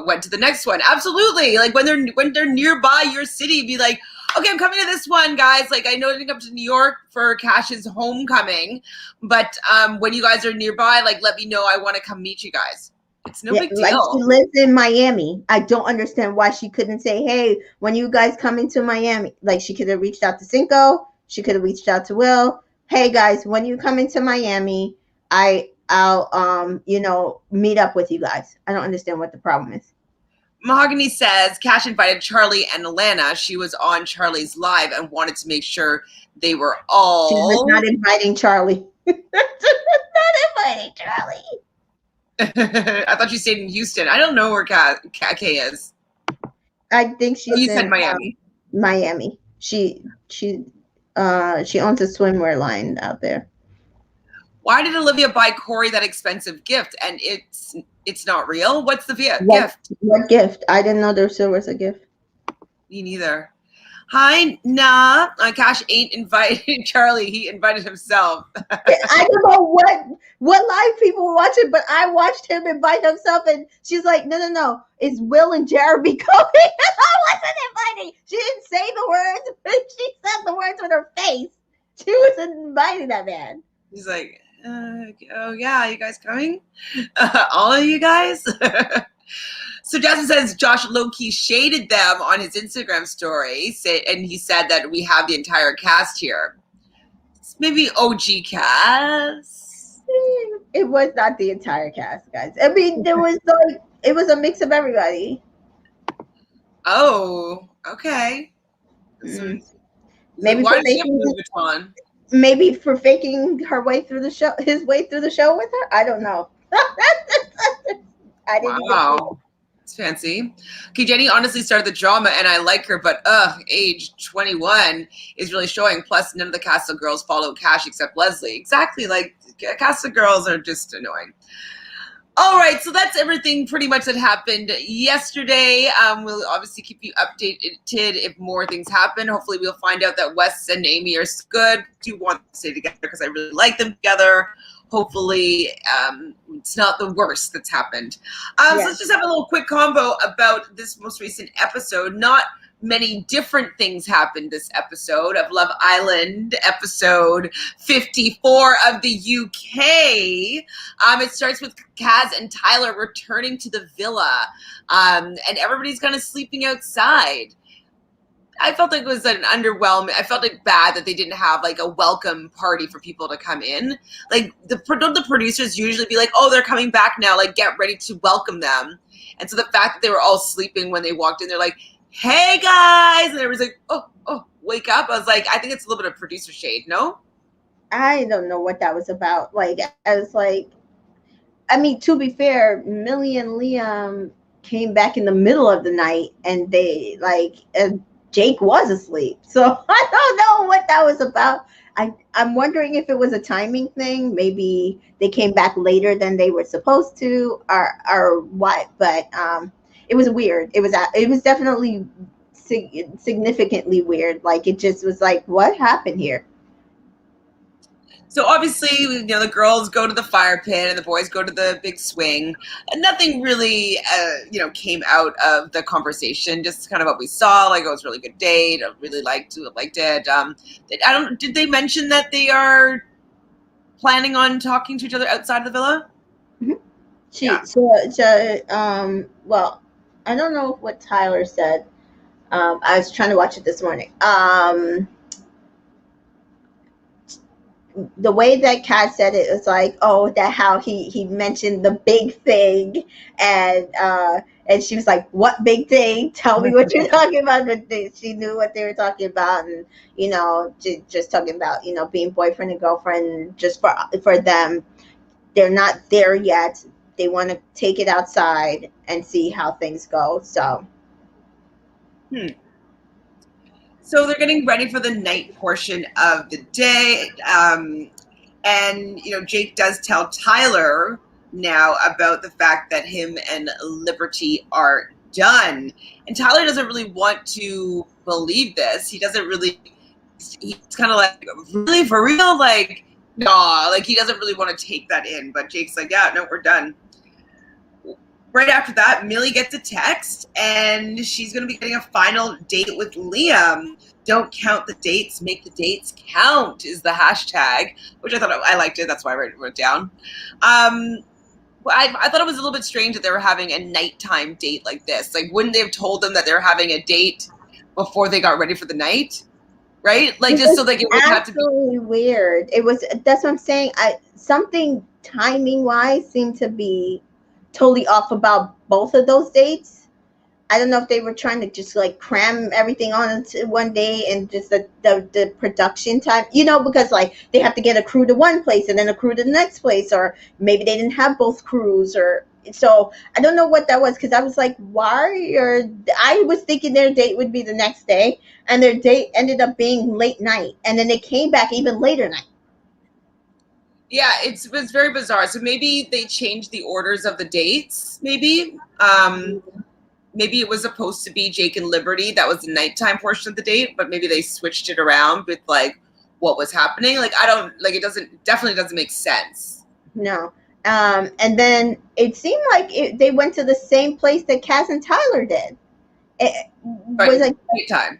went to the next one. Absolutely. Like when they're nearby your city, be like, okay, I'm coming to this one, guys. Like I know I didn't come to New York for Cash's homecoming, but when you guys are nearby, like let me know. I want to come meet you guys. It's no big deal. Like she lives in Miami. I don't understand why she couldn't say, hey, when you guys come into Miami, like she could have reached out to Cinco. She could have reached out to Will. Hey guys, when you come into Miami, I'll meet up with you guys. I don't understand what the problem is. Mahogany says Cash invited Charlie and Alana. She was on Charlie's live and wanted to make sure they were all. She was not inviting Charlie. Not inviting Charlie. I thought you stayed in Houston. I don't know where Kay is. I think she's you said Miami. Miami. She owns a swimwear line out there. Why did Olivia buy Cory that expensive gift? And it's not real? What's the gift? What gift? I didn't know there was a gift. Me neither. Hi, nah. Cash ain't invited Charlie. He invited himself. I don't know what live people were watching, but I watched him invite himself, and she's like, no. It's Will and Jeremy coming. I wasn't inviting. She didn't say the words, but she said the words with her face. She wasn't inviting that man. He's like, oh yeah, you guys coming? All of you guys? So Jasmine says Josh low-key shaded them on his Instagram story, and he said that we have the entire cast here. It's maybe OG cast. It was not the entire cast, guys. I mean, there was it was a mix of everybody. Oh, okay. Mm. Maybe for faking her way through the show, his way through the show with her. I don't know. I didn't. Wow. It's fancy. Okay, Jenny honestly started the drama, and I like her, but age 21 is really showing. Plus, none of the cast of girls follow Cash except Leslie. Exactly, like cast of girls are just annoying. All right, so that's everything pretty much that happened yesterday. We'll obviously keep you updated if more things happen. Hopefully, we'll find out that Wes and Amy are good. I do want to stay together because I really like them together. Hopefully, it's not the worst that's happened. So let's just have a little quick combo about this most recent episode. Not many different things happened this episode of Love Island, episode 54 of the UK. It starts with Kaz and Tyler returning to the villa, and everybody's kind of sleeping outside. I felt like it was an underwhelming. I felt like bad that they didn't have like a welcome party for people to come in. Like the producers usually be like, "Oh, they're coming back now. Like, get ready to welcome them." And so the fact that they were all sleeping when they walked in, they're like, "Hey guys," and everyone's like, "Oh, wake up!" I was like, I think it's a little bit of producer shade, no? I don't know what that was about. Like, I was like, I mean, to be fair, Millie and Liam came back in the middle of the night, and they like Jake was asleep. So I don't know what that was about. I'm wondering if it was a timing thing. Maybe they came back later than they were supposed to, or what. But it was weird. It was definitely significantly weird. Like it just was like, what happened here? So obviously, the girls go to the fire pit and the boys go to the big swing. And nothing really, came out of the conversation. Just kind of what we saw. Like, it was a really good date. I really liked it. Did they mention that they are planning on talking to each other outside of the villa? Mhm. Yeah. Well, I don't know what Tyler said. I was trying to watch it this morning. The way that Kat said it was like, oh, that how he mentioned the big thing, and she was like, what big thing? Tell me what you're talking about. But she knew what they were talking about, and just talking about being boyfriend and girlfriend just for them. They're not there yet. They want to take it outside and see how things go. So Hmm. So they're getting ready for the night portion of the day. And Jake does tell Tyler now about the fact that him and Liberty are done. And Tyler doesn't really want to believe this. He doesn't really, he's kind of like, really, for real? Like, nah, like he doesn't really want to take that in. But Jake's like, yeah, no, we're done. Right after that, Millie gets a text, and she's going to be getting a final date with Liam. Don't count the dates, make the dates count is the hashtag, which I thought I liked it. That's why I wrote it down. I thought it was a little bit strange that they were having a nighttime date like this. Like, wouldn't they have told them that they were having a date before they got ready for the night? Right? Like, it just was so like it wouldn't have to be. absolutely weird. It was That's what I'm saying. Something timing wise seemed to be totally off about both of those dates. I don't know if they were trying to just like cram everything on into one day, and just the production time, because like they have to get a crew to one place and then a crew to the next place, or maybe they didn't have both crews, or so I don't know what that was, because I was like, I was thinking their date would be the next day, and their date ended up being late night, and then they came back even later night. Yeah, it was very bizarre. So maybe they changed the orders of the dates, maybe. Maybe it was supposed to be Jake and Liberty. That was the nighttime portion of the date, but maybe they switched it around with like what was happening. Like, I don't like, it definitely doesn't make sense. No. And then it seemed like they went to the same place that Kaz and Tyler did. It was But like, nighttime.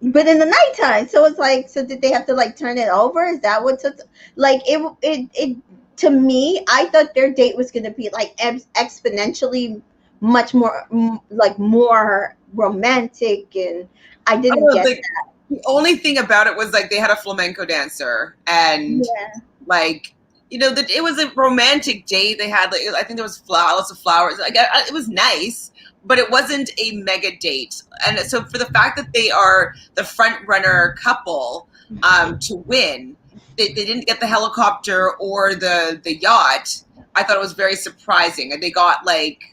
but in the nighttime. So it's like, so did they have to like turn it over? Is that what took? Like it to me, I thought their date was going to be like exponentially much more like more romantic, and I I don't didn't know, get like, the only thing about it was like they had a flamenco dancer, and that. like that it was a romantic date. They had, like, I think there was lots of flowers. Like, it was nice, but it wasn't a mega date. And so for the fact that they are the front runner couple to win, they didn't get the helicopter or the yacht. I thought it was very surprising, and they got like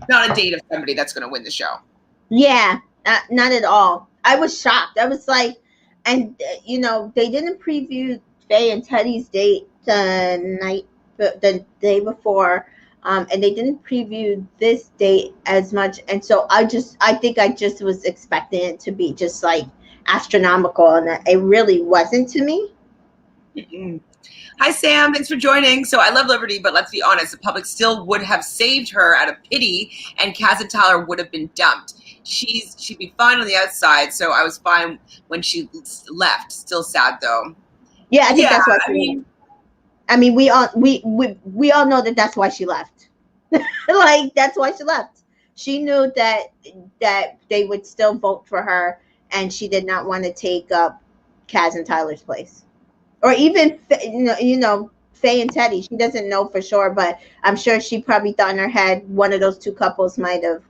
not a date of somebody that's going to win the show. Yeah, not at all. I was shocked. I was like, and they didn't preview Faye and Teddy's date the day before, and they didn't preview this date as much. And so I think I just was expecting it to be just like astronomical, and it really wasn't to me. Mm-mm. Hi, Sam. Thanks for joining. So I love Liberty, but let's be honest, the public still would have saved her out of pity, and Kaz and Tyler would have been dumped. She'd be fine on the outside, so I was fine when she left. Still sad though. Yeah, I think Yeah, that's why I she left. mean, I mean, we all know that that's why she left. Like that's why she left. She knew that they would still vote for her, and she did not want to take up Kaz and Tyler's place, or even Faye and Teddy. She doesn't know for sure, but I'm sure she probably thought in her head one of those two couples might have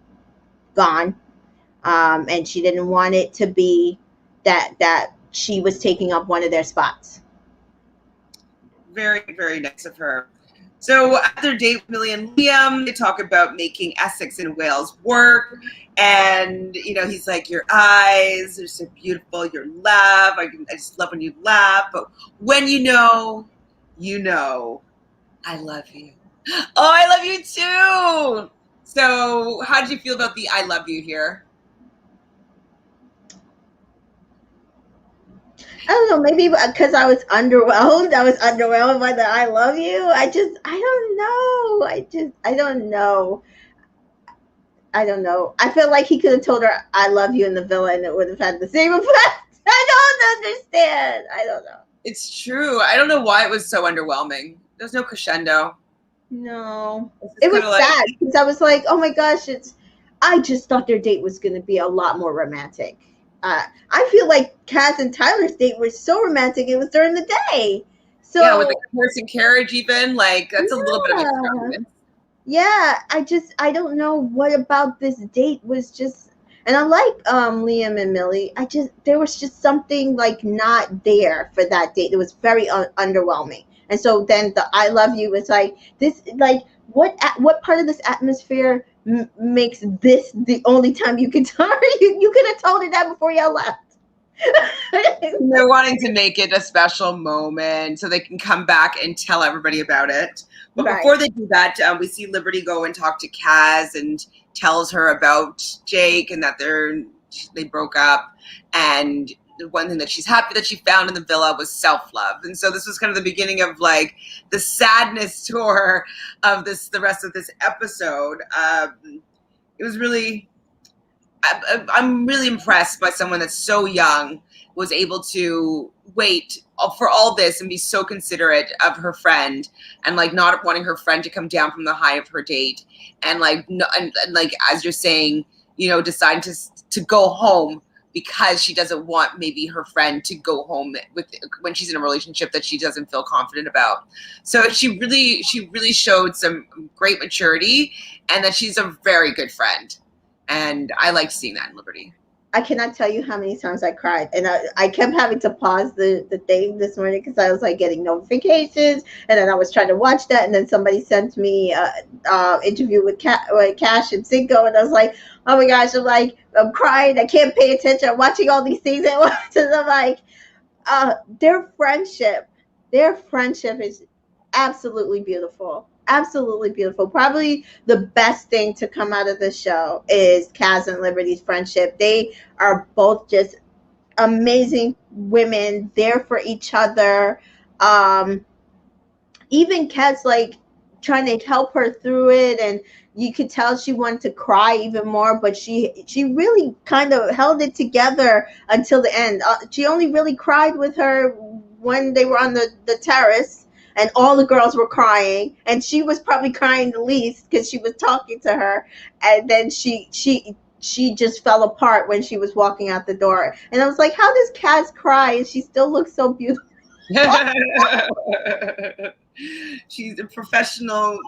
gone, and she didn't want it to be that she was taking up one of their spots. Very, very nice of her. So at their date with Millie and Liam, they talk about making Essex and Wales work. And, you know, he's like, your eyes are so beautiful. Your laugh. I just love when you laugh. But when you know, I love you. Oh, I love you too. So how did you feel about the I love you here? I don't know, maybe because I was underwhelmed. I was underwhelmed by the I love you. I don't know. I don't know. I don't know. I feel like he could have told her I love you in the villa and it would have had the same effect. I don't understand. I don't know. It's true. I don't know why it was so underwhelming. There's no crescendo. No. It was sad because I was like, oh my gosh, I just thought their date was going to be a lot more romantic. I feel like Kaz and Tyler's date was so romantic. It was during the day. So yeah, with the horse and carriage even, like, that's a little bit of extravagance. Yeah, I don't know what about this date was just, and I like Liam and Millie. There was just something like not there for that date. It was very underwhelming. And so then the I love you was like this, like what part of this atmosphere makes this the only time you can tell her? You could have told her that before y'all left. They're wanting to make it a special moment so they can come back and tell everybody about it. But before they do that, we see Liberty go and talk to Kaz and tells her about Jake and that they broke up. And the one thing that she's happy that she found in the villa was self-love. And so this was kind of the beginning of like the sadness tour of the rest of this episode. It was really, I'm really impressed by someone that's so young, was able to wait for all this and be so considerate of her friend and like not wanting her friend to come down from the high of her date and like and like as you're saying, you know, decide to go home because she doesn't want maybe her friend to go home with when she's in a relationship that she doesn't feel confident about. So she really showed some great maturity and that she's a very good friend. And I liked seeing that in Liberty. I cannot tell you how many times I cried, and I kept having to pause the thing this morning because I was like getting notifications, and then I was trying to watch that, and then somebody sent me interview with Cash and Cinco, and I was like, oh my gosh, I'm crying, I can't pay attention, I'm watching all these things at once, and I'm like, their friendship is absolutely beautiful. Absolutely beautiful. Probably the best thing to come out of the show is Kaz and Liberty's friendship. They are both just amazing women, there for each other. Even Kaz like trying to help her through it, and you could tell she wanted to cry even more, but she really kind of held it together until the end. She only really cried with her when they were on the terrace and all the girls were crying, and she was probably crying the least because she was talking to her, and then she just fell apart when she was walking out the door. And I was like, how does Kaz cry and she still looks so beautiful? She's a professional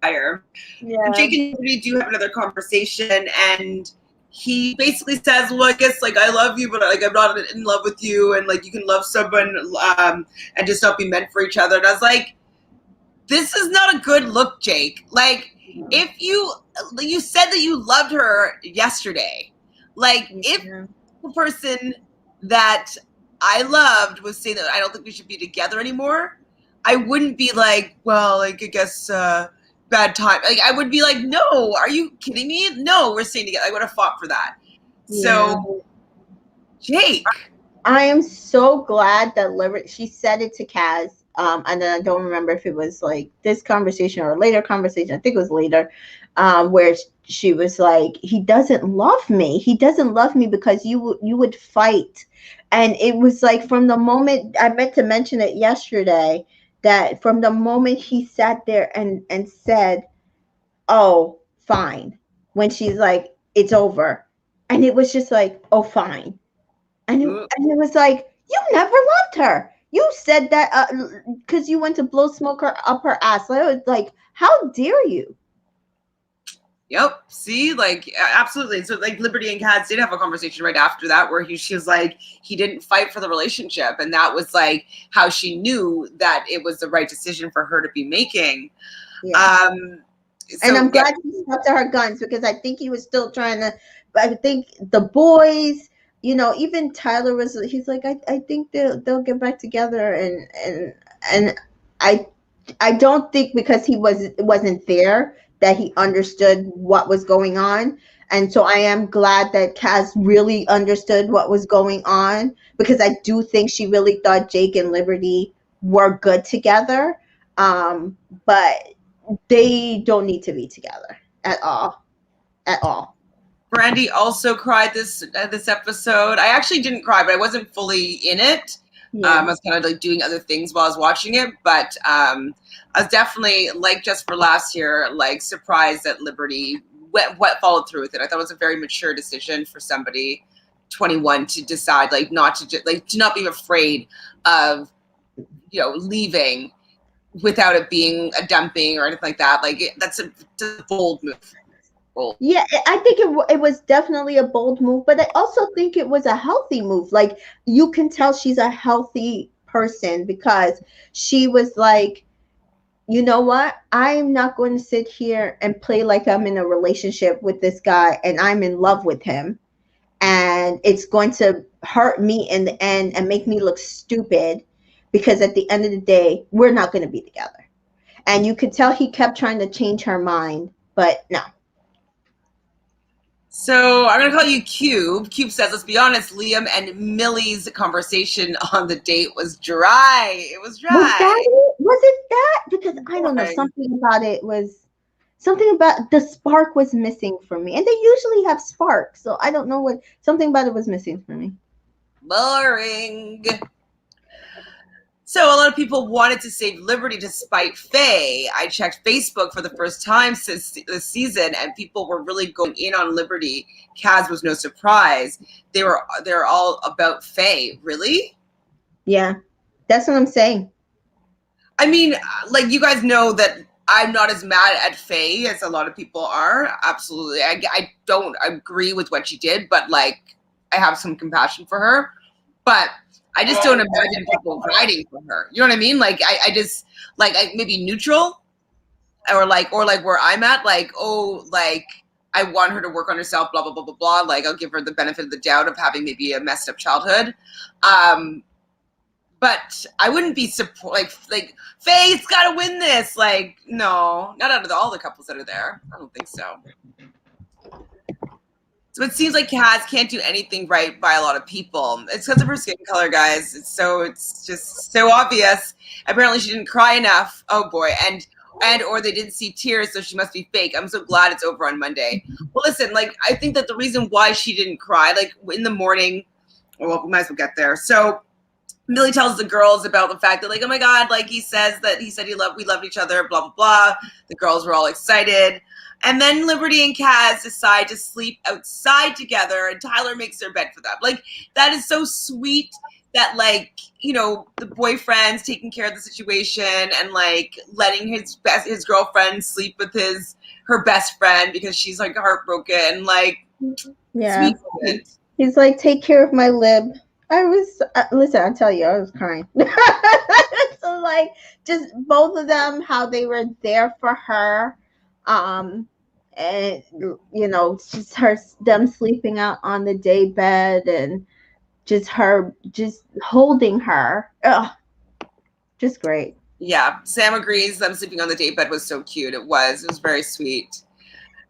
crier. Yeah. Jake and Liberty do have another conversation, and he basically says, well, I guess like I love you, but like I'm not in love with you, and like you can love someone and just not be meant for each other. And I was like, this is not a good look, Jake. Like if you said that you loved her yesterday, like if the person that I loved was saying that I don't think we should be together anymore, I wouldn't be like, well, like I guess bad time. Like I would be like, no, are you kidding me? No, we're staying together. I would have fought for that. Yeah. So, Jake, I am so glad that Liberty, she said it to Kaz, and then I don't remember if it was like this conversation or a later conversation. I think it was later, where she was like, he doesn't love me. He doesn't love me because you would fight. And it was like from the moment, I meant to mention it yesterday, that from the moment he sat there and said, oh, fine, when she's like, it's over. And it was just like, oh, fine. And it was like, you never loved her. You said that because you went to blow smoke up her ass. I was like, how dare you? Yep. See, like absolutely. So like Liberty and Kaz did have a conversation right after that where she was like, he didn't fight for the relationship. And that was like how she knew that it was the right decision for her to be making. Yeah. And So I'm yeah, glad he stuck to her guns because I think he was still trying to. I think the boys, even Tyler was. He's like, I think they'll get back together, and I I don't think because he wasn't there that he understood what was going on. And so I am glad that Kaz really understood what was going on because I do think she really thought Jake and Liberty were good together. But they don't need to be together at all. At all. Brandy also cried this episode. I actually didn't cry, but I wasn't fully in it. I Yeah. was kind of like doing other things while I was watching it, but I was definitely like just for last year, like surprised that Liberty what followed through with it. I thought it was a very mature decision for somebody 21 to decide like not to like to not be afraid of leaving without it being a dumping or anything like that. Like that's a bold move. Bold. Yeah, I think it was definitely a bold move, but I also think it was a healthy move. Like you can tell she's a healthy person because she was like, you know what? I'm not going to sit here and play like I'm in a relationship with this guy and I'm in love with him. And it's going to hurt me in the end and make me look stupid because at the end of the day, we're not going to be together. And you could tell he kept trying to change her mind, but no. So I'm gonna call you Cube. Cube says, "Let's be honest, Liam and Millie's conversation on the date was dry. It was Was dry. that it? Was it that? Because I don't know, Boring. something about it was something about the spark was missing for me. And they usually have sparks, so I don't know what something about it was missing for me. Boring." So a lot of people wanted to save Liberty despite Faye. I checked Facebook for the first time since this season, and people were really going in on Liberty. Kaz was no surprise. They're all about Faye. Really? Yeah. That's what I'm saying. I mean, like you guys know that I'm not as mad at Faye as a lot of people are. Absolutely, I don't agree with what she did, but like I have some compassion for her. But I just don't imagine people riding for her. You know what I mean? Like I just like maybe neutral or like where I'm at. Like like I want her to work on herself. Blah blah blah blah blah. Like I'll give her the benefit of the doubt of having maybe a messed up childhood. But I wouldn't be like Faye's got to win this. Like no, not out of all the couples that are there. I don't think so. So it seems like Kaz can't do anything right by a lot of people. It's because of her skin color, guys. It's just so obvious. Apparently, she didn't cry enough. Oh boy, and or they didn't see tears, so she must be fake. I'm so glad it's over on Monday. Well, listen, like I think that the reason why she didn't cry, like in the morning, well, we might as well get there. So Millie tells the girls about the fact that, like, oh my God, like he said we loved each other, blah, blah, blah. The girls were all excited. And then Liberty and Kaz decide to sleep outside together, and Tyler makes their bed for them. Like, that is so sweet that, like, the boyfriend's taking care of the situation and, like, letting his girlfriend sleep with her best friend because she's, like, heartbroken. Like, Yeah. sweet moment. He's like, take care of my lib. I was listen. I tell you, I was crying. So like, just both of them, how they were there for her, and just them sleeping out on the day bed, and just her just holding her. Ugh, just great. Yeah, Sam agrees. Them sleeping on the date bed was so cute. It was very sweet.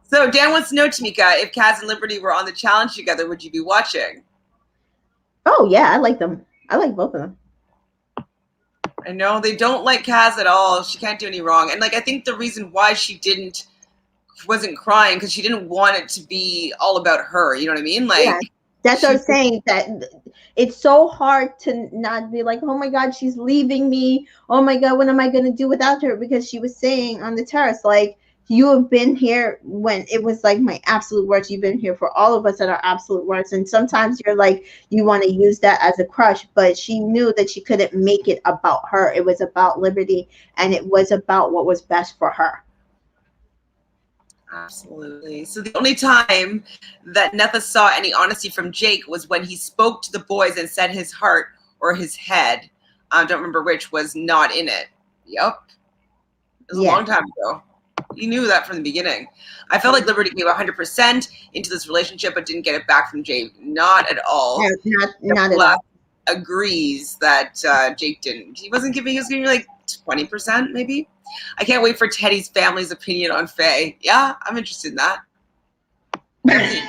So Dan wants to know, Tamika, if Kaz and Liberty were on the challenge together, would you be watching? Oh yeah, I like them. I like both of them. I know they don't like Kaz at all. She can't do any wrong. And like I think the reason why she wasn't crying because she didn't want it to be all about her. You know what I mean? Like Yeah, that's what I'm saying. That it's so hard to not be like, oh my God, she's leaving me. Oh my God, what am I gonna do without her? Because she was saying on the terrace, like, you have been here when it was like my absolute worst. You've been here for all of us at our absolute worst. And sometimes you're like, you want to use that as a crush, but she knew that she couldn't make it about her. It was about Liberty, and it was about what was best for her. Absolutely. So the only time that Netha saw any honesty from Jake was when he spoke to the boys and said his heart or his head, I don't remember which, was not in it. Yep. It was a Yeah. long time ago. You knew that from the beginning. I felt like Liberty gave 100% into this relationship, but didn't get it back from Jake. Not at all. No, not at all. Agrees that Jake didn't. He wasn't giving. He was giving like 20%, maybe. I can't wait for Teddy's family's opinion on Faye. Yeah, I'm interested in that. I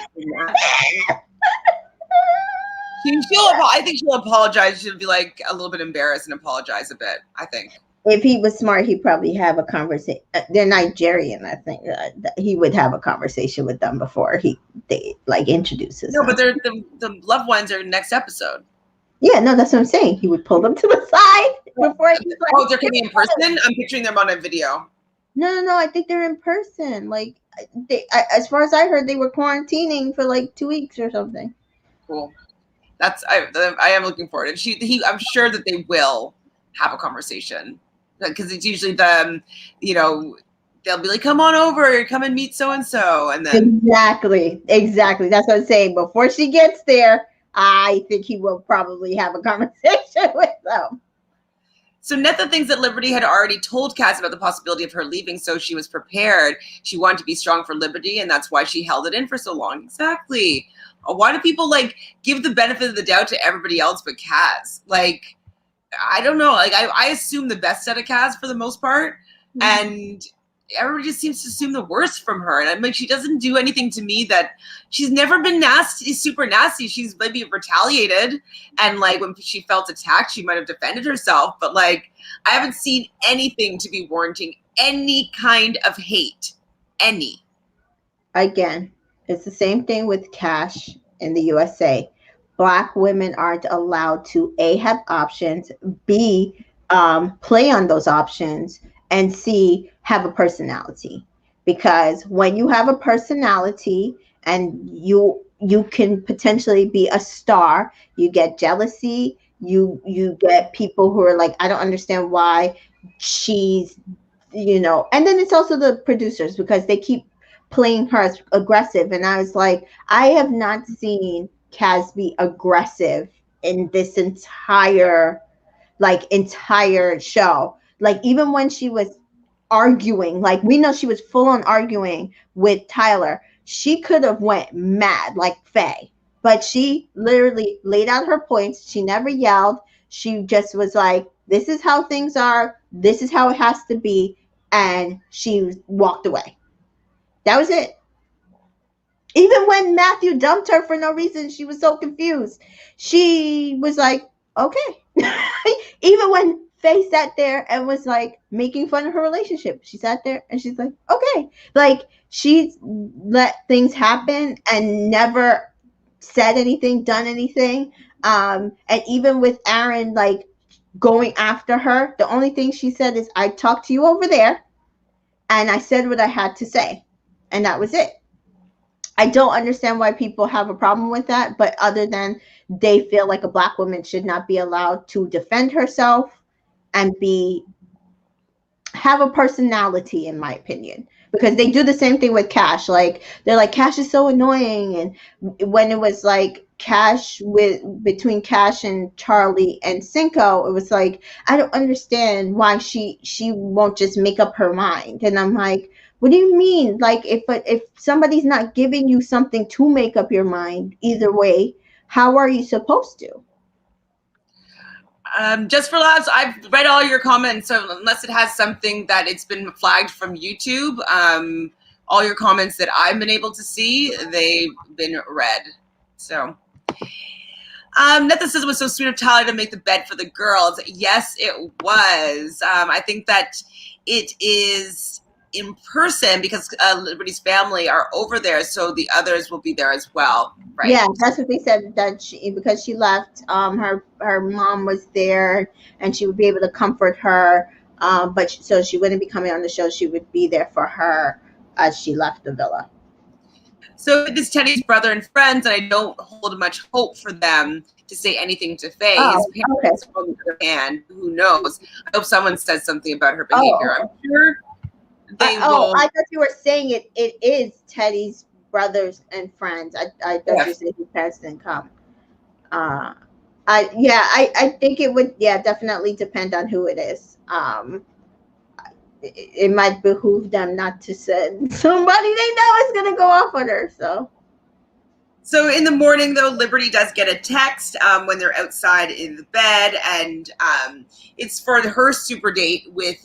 think she'll apologize. She'll be like a little bit embarrassed and apologize a bit, I think. If he was smart, he'd probably have a conversation. They're Nigerian, I think. He would have a conversation with them before they introduces No, them. but they're the loved ones are next episode. Yeah, no, that's what I'm saying. He would pull them to the side before he's like, oh, they're coming in person? I'm picturing them on a video. No. I think they're in person. Like, as far as I heard, they were quarantining for like 2 weeks or something. Cool. I am looking forward. And I'm sure that they will have a conversation, because it's usually them. They'll be like, "Come on over, come and meet so and so," and then exactly. That's what I'm saying. Before she gets there, I think he will probably have a conversation with them. So Netha thinks that Liberty had already told Cass about the possibility of her leaving, so she was prepared. She wanted to be strong for Liberty, and that's why she held it in for so long. Exactly. Why do people give the benefit of the doubt to everybody else but Cass? I don't know. I assume the best out of Cass for the most part, and everybody just seems to assume the worst from her. And I'm like, she doesn't do anything to me that she's never been nasty, super nasty. She's maybe retaliated, and when she felt attacked, she might have defended herself. But I haven't seen anything to be warranting any kind of hate. Any. Again, it's the same thing with Cash in the USA. Black women aren't allowed to A, have options, B, play on those options, and C, have a personality. Because when you have a personality and you can potentially be a star, you get jealousy, you get people who are like, I don't understand why she's, and then it's also the producers, because they keep playing her as aggressive, and I was like, I have not seen Kaz be aggressive in this entire show. Even when she was arguing, we know she was full on arguing with Tyler, she could have went mad like Faye, but she literally laid out her points. She never yelled. She just was like, this is how things are, this is how it has to be, and she walked away. That was it. Even when Matthew dumped her for no reason, she was so confused. She was like, okay. Even when Faye sat there and was making fun of her relationship, she sat there and she's like, okay. She let things happen and never said anything, done anything. And even with Aaron, going after her, the only thing she said is, I talked to you over there and I said what I had to say. And that was it. I don't understand why people have a problem with that, but other than they feel like a Black woman should not be allowed to defend herself and have a personality, in my opinion, because they do the same thing with Cash. They're like, Cash is so annoying. And when it was Cash between Cash and Charlie and Cinco, it was I don't understand why she won't just make up her mind. And I'm like, what do you mean? If somebody's not giving you something to make up your mind either way, how are you supposed to? Just for laughs, I've read all your comments, so unless it has something that it's been flagged from YouTube, all your comments that I've been able to see, they've been read. So, Netha says it was so sweet of Tyler to make the bed for the girls. Yes, it was. I think that it is in person because Liberty's family are over there, so the others will be there as well, right? Yeah, that's what they said, that because she left, her mom was there and she would be able to comfort her, but so she wouldn't be coming on the show. She would be there for her as she left the villa. So it is Teddy's brother and friends, and I don't hold much hope for them to say anything to Faye. His parents, on the other hand, who knows? I hope someone says something about her behavior. I'm sure they Oh, will. I thought you were saying it is Teddy's brothers and friends. I thought you said his parents didn't come. Uh, I think it would, yeah, definitely depend on who it is. It might behoove them not to send somebody they know is gonna go off on her. So in the morning, though, Liberty does get a text when they're outside in the bed, and it's for her super date with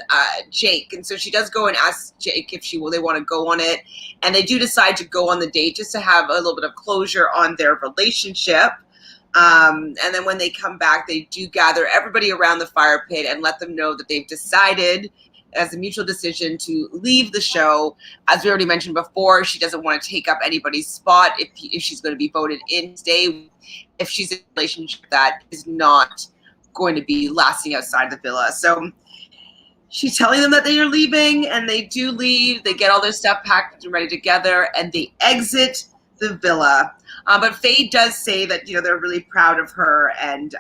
Jake. And so she does go and ask Jake if they want to go on it, and they do decide to go on the date just to have a little bit of closure on their relationship. And then when they come back, they do gather everybody around the fire pit and let them know that they've decided as a mutual decision to leave the show. As we already mentioned before, she doesn't want to take up anybody's spot if she's going to be voted in. Stay if she's in a relationship that is not going to be lasting outside the villa. So she's telling them that they are leaving, and they do leave. They get all their stuff packed and ready together, and they exit the villa. But Faye does say that they're really proud of her, and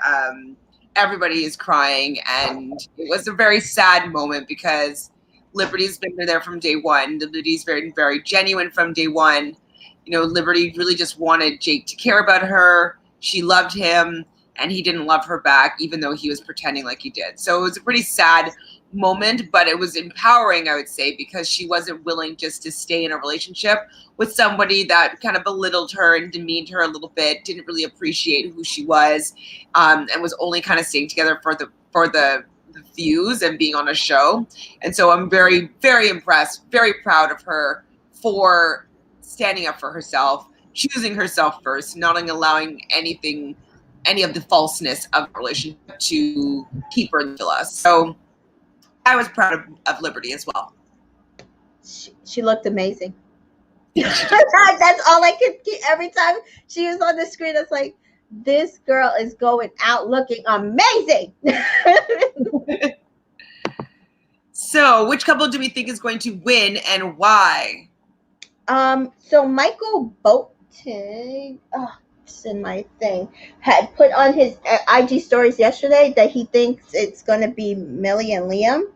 everybody is crying, and it was a very sad moment because Liberty's been there from day one. Liberty's very, very genuine from day one. Liberty really just wanted Jake to care about her. She loved him, and he didn't love her back, even though he was pretending like he did. So it was a pretty sad moment, but it was empowering, I would say, because she wasn't willing just to stay in a relationship with somebody that kind of belittled her and demeaned her a little bit, didn't really appreciate who she was, and was only kind of staying together for the views and being on a show. And so I'm very, very impressed, very proud of her for standing up for herself, choosing herself first, not allowing any of the falseness of the relationship to keep her in the villa. So I was proud of Liberty as well. She looked amazing. That's all I could keep. Every time she was on the screen, it's like, this girl is going out looking amazing. So which couple do we think is going to win, and why? So Michael Bolton, it's in my thing, had put on his IG stories yesterday that he thinks it's going to be Millie and Liam,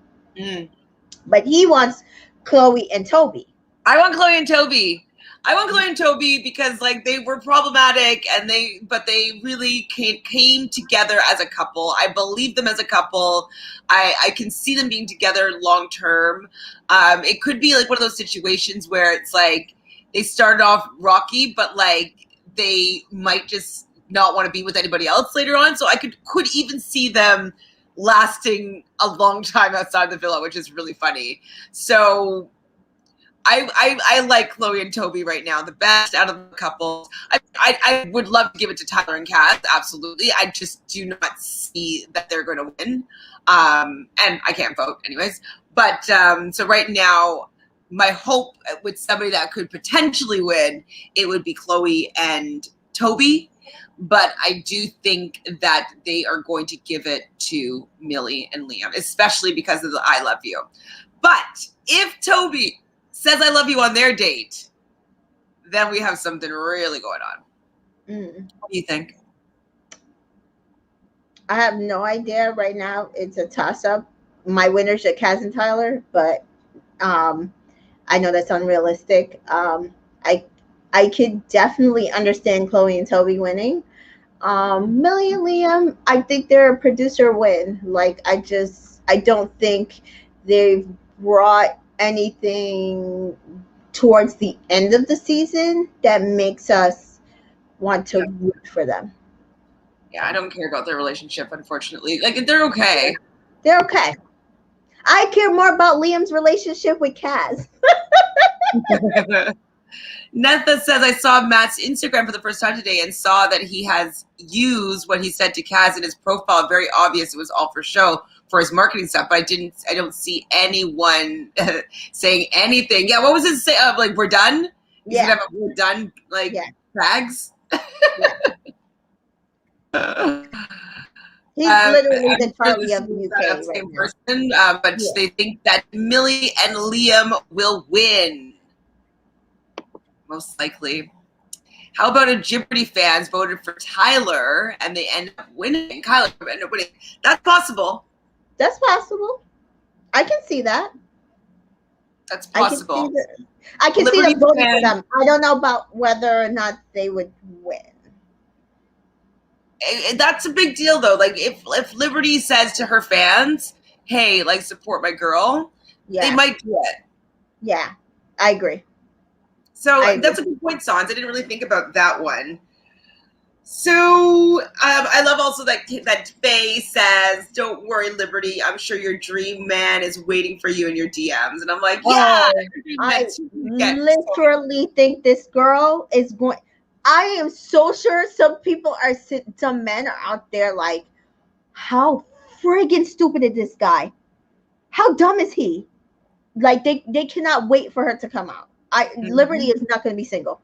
but he wants Chloe and Toby. I want Chloe and Toby. Because they were problematic, and they really came together as a couple. I believe them as a couple. I can see them being together long term. It could be like one of those situations where it's like they started off rocky, but they might just not want to be with anybody else later on. So I could even see them lasting a long time outside the villa, which is really funny. So I like Chloe and Toby right now, the best out of the couples. I would love to give it to Tyler and Kaz, absolutely. I just do not see that they're going to win. And I can't vote anyways. But so right now, my hope with somebody that could potentially win, it would be Chloe and Toby. But I do think that they are going to give it to Millie and Liam, especially because of the I love you. But if Toby says I love you on their date, then we have something really going on. What do you think? I have no idea right now. It's a toss-up. My winners are Kaz and Tyler, but I know that's unrealistic. I could definitely understand Chloe and Toby winning. Millie and Liam, I think they're a producer win. I don't think they've brought anything towards the end of the season that makes us want to root for them. Yeah, I don't care about their relationship, unfortunately. They're okay. They're okay. I care more about Liam's relationship with Kaz. Netha says, I saw Matt's Instagram for the first time today and saw that he has used what he said to Kaz in his profile. Very obvious it was all for show for his marketing stuff, but I don't see anyone saying anything. Yeah, what was his say? We're done? He's gonna have a we're done, tags? He's literally the Charlie of the UK right now. Person, but they think that Millie and Liam will win. Most likely. How about a Jeopardy fans voted for Tyler and they end up winning? Tyler ended up winning. That's possible. That's possible. I can see that. That's I can see possible. the I can see Liberty them voting for fans, them. I don't know about whether or not they would win. that's a big deal though. Like if Liberty says to her fans, "Hey, like support my girl," they Yeah, might do it. yeah, I agree. So I that's agree. a good point, Sans. I didn't really think about that one. So I love also that Faye says, "Don't worry, Liberty. I'm sure your dream man is waiting for you in your DMs." And I'm like, "Yeah, Oh, your dream man I too can get so literally think this girl is going. I am so sure some people are, some men are out there like, how friggin' stupid is this guy? How dumb is he? Like they cannot wait for her to come out. Liberty Mhm. is not going to be single.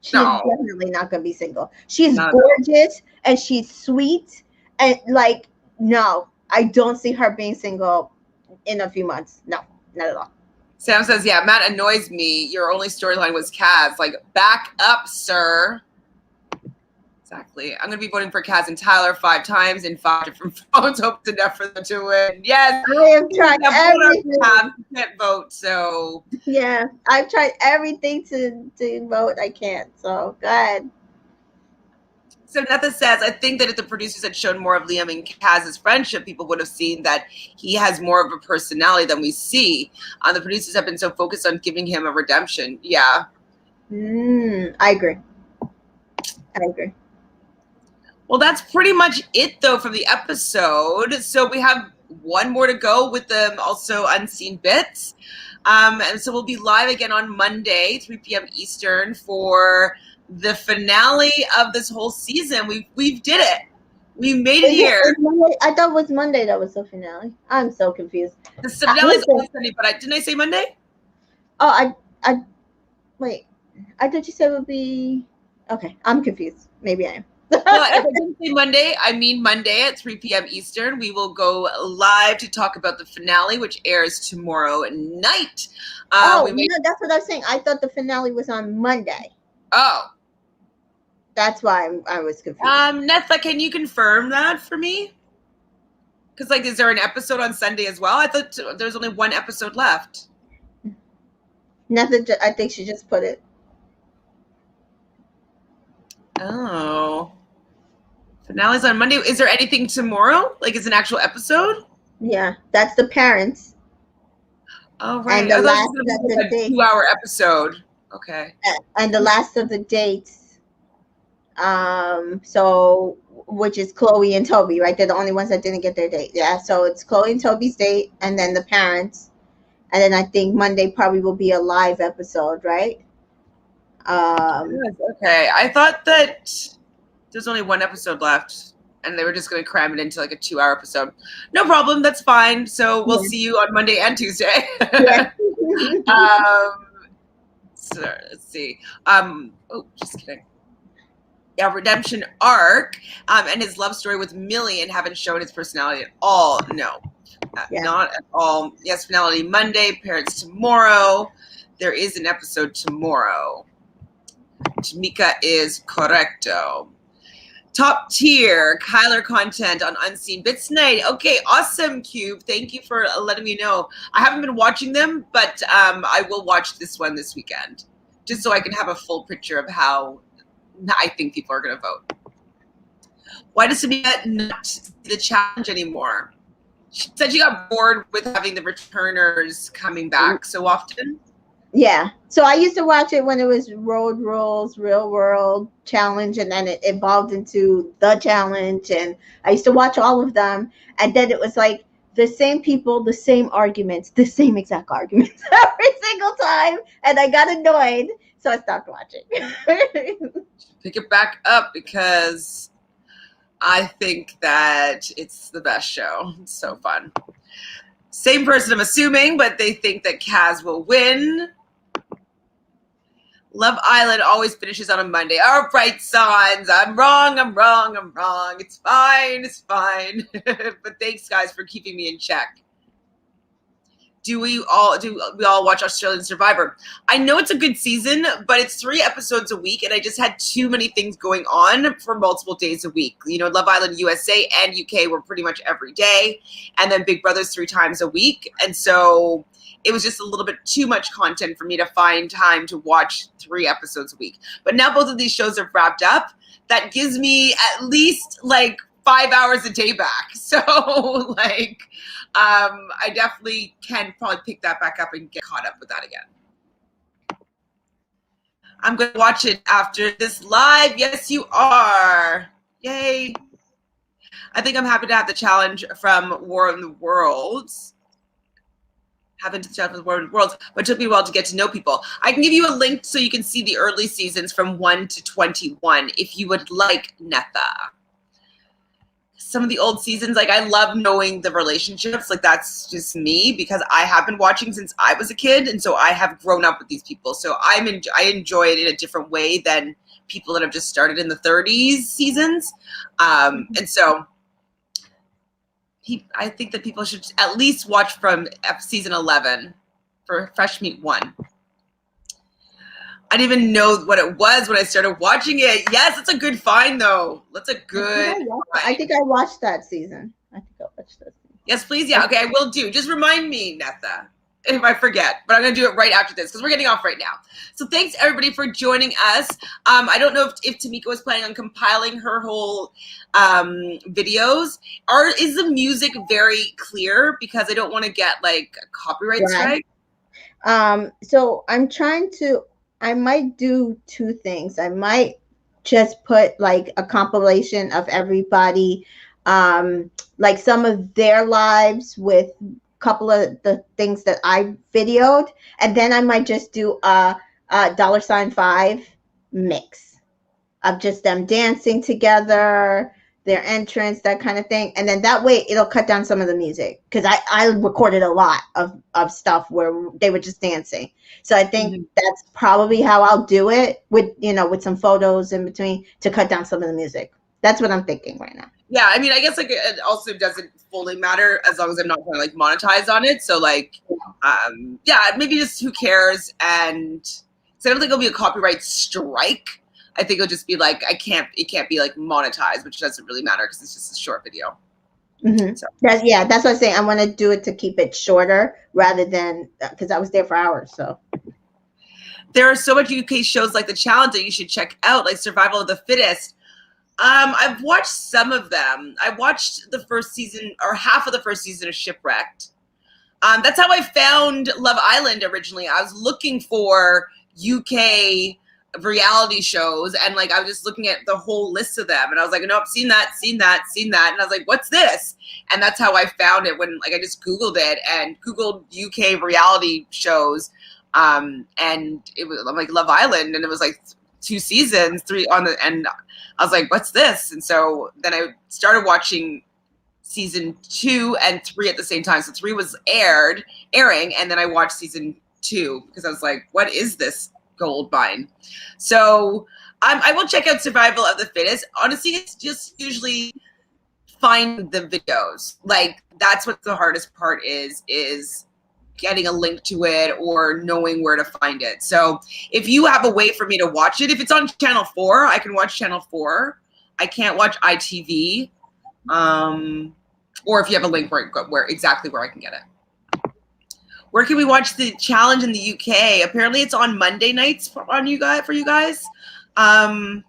She is No, definitely not going to be single. She's not at all. gorgeous and she's sweet and like no, I don't see her being single in a few months. No, not at all. Sam says, "Yeah, Matt annoys me. Your only storyline was Kaz. Like, back up, sir." Exactly. I'm going to be voting for Kaz and Tyler 5 times in 5 different phones. Hope it's enough for them to win. Yes. I have You tried can't vote on everything. Kaz. You can't vote. So, Yeah, I've tried everything to vote. I can't. So go ahead. so Netha says, "I think that if the producers had shown more of Liam and Kaz's friendship, people would have seen that he has more of a personality than we see. The producers have been so focused on giving him a redemption." Yeah. I agree. I agree. Well, that's pretty much it, though, from the episode. So we have one more to go with the also unseen bits. And so we'll be live again on Monday, 3 p.m. Eastern, for the finale of this whole season. We did it. We made it here. Is Monday? I thought it was Monday that was the finale. I'm so confused. The finale is Listen. on Sunday, but didn't I say Monday? Oh, I wait. I thought you said it would be. Okay, I'm confused. Maybe I am. Well, if I didn't say Monday, I mean Monday at 3 p.m. Eastern. We will go live to talk about the finale, which airs tomorrow night. Oh, no, that's what I was saying. I thought the finale was on Monday. Oh. That's why I was confused. Netha, can you confirm that for me? Because, like, is there an episode on Sunday as well? I thought there's only one episode left. Nothing. I think she just put it. Oh. Finale's on Monday. Is there anything tomorrow? Like, is an actual episode? Yeah, that's the parents. Oh, right. And the I thought last it was of the a dates. 2-hour episode. Okay. And the last of the dates. So which is Chloe and Toby, right? They're the only ones that didn't get their date. Yeah. So it's Chloe and Toby's date, and then the parents, and then I think Monday probably will be a live episode, right? Okay. I thought that there's only one episode left, and they were just going to cram it into like a 2-hour episode. No problem. That's fine. So we'll see you on Monday and Tuesday. Yeah. So let's see. Oh, just kidding. Yeah, redemption arc, and his love story with Million haven't shown his personality at all. No, not at all. Yes, finale Monday, parents tomorrow. There is an episode tomorrow. Tamika is correcto. Top tier Kyler content on Unseen Bits Night. Okay, awesome, Cube. Thank you for letting me know. I haven't been watching them, but I will watch this one this weekend, just so I can have a full picture of how I think people are going to vote. Why does Tamika not see the challenge anymore? She said she got bored with having the returners coming back so often. Yeah. So I used to watch it when it was Road Rules, Real World Challenge, and then it evolved into The Challenge. And I used to watch all of them. And then it was like the same people, the same arguments, the same exact arguments every single time. And I got annoyed. So I stopped watching. Pick it back up because I think that it's the best show. It's so fun. Same person, I'm assuming, but they think that Kaz will win. Love Island always finishes on a Monday. All right, Sans. I'm wrong. It's fine. But thanks, guys, for keeping me in check. Do we all watch Australian Survivor? I know it's a good season, but it's 3 episodes a week, and I just had too many things going on for multiple days a week. You know, Love Island USA and UK were pretty much every day, and then Big Brother's 3 times a week, and so it was just a little bit too much content for me to find time to watch 3 episodes a week. But now both of these shows are wrapped up. That gives me at least like 5 hours a day back. So like, I definitely can probably pick that back up and get caught up with that again. I'm going to watch it after this live. Yes, you are. Yay. I think I'm happy to have the challenge from War in the Worlds. Having to chat with War in the Worlds, but it took me a while to get to know people. I can give you a link so you can see the early seasons from 1 to 21 if you would like, Netha. Some of the old seasons, like I love knowing the relationships. Like that's just me because I have been watching since I was a kid, and so I have grown up with these people. So I enjoy it in a different way than people that have just started in the 30s seasons. And so I think that people should at least watch from season 11 for Fresh Meat 1. I didn't even know what it was when I started watching it. Yes, it's a good find, though. That's a good find. I think I watched that season. I think I watched that season. Yes, please. Yeah, okay, I will do. Just remind me, Netha, if I forget. But I'm going to do it right after this because we're getting off right now. So thanks, everybody, for joining us. I don't know if Tamika was planning on compiling her whole videos. Is the music very clear? Because I don't want to get, like, a copyright strike. So I'm trying to... I might do 2 things. I might just put like a compilation of everybody, like some of their lives with a couple of the things that I videoed. And then I might just do a $5 mix of just them dancing together, their entrance, that kind of thing. And then that way it'll cut down some of the music because I recorded a lot of stuff where they were just dancing. So I think that's probably how I'll do it with some photos in between to cut down some of the music. That's what I'm thinking right now. Yeah, I mean, I guess like it also doesn't fully matter as long as I'm not going to like monetize on it. So like, yeah, maybe just who cares? And so I don't think it'll be a copyright strike. I think it'll just be like, it can't be like monetized, which doesn't really matter because it's just a short video. So. That's what I'm saying. I want to do it to keep it shorter rather than because I was there for hours. So there are so much UK shows like The Challenge that you should check out, like Survival of the Fittest. I've watched some of them. I watched the first season or half of the first season of Shipwrecked. That's how I found Love Island originally. I was looking for UK reality shows and like I was just looking at the whole list of them and I was like, nope, seen that, and I was like, what's this? And that's how I found it when like I just Googled it and Googled UK reality shows, and it was like Love Island, and it was like 2 seasons, 3 on the, and I was like, what's this? And so then I started watching season 2 and 3 at the same time. So 3 was airing, and then I watched season 2 because I was like, what is this gold mine? So I will check out Survival of the Fittest. Honestly, it's just usually find the videos. Like that's what the hardest part is getting a link to it or knowing where to find it. So if you have a way for me to watch it, if it's on channel 4, I can watch channel 4. I can't watch ITV. Or if you have a link where exactly where I can get it. Where can we watch the challenge in the UK? Apparently it's on Monday nights for you guys. I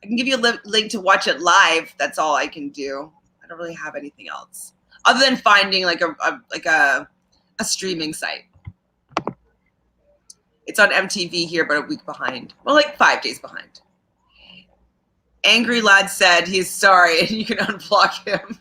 can give you a link to watch it live. That's all I can do. I don't really have anything else other than finding like a streaming site. It's on MTV here, but a week behind. Well, like 5 days behind. Angry Lad said he's sorry and you can unblock him.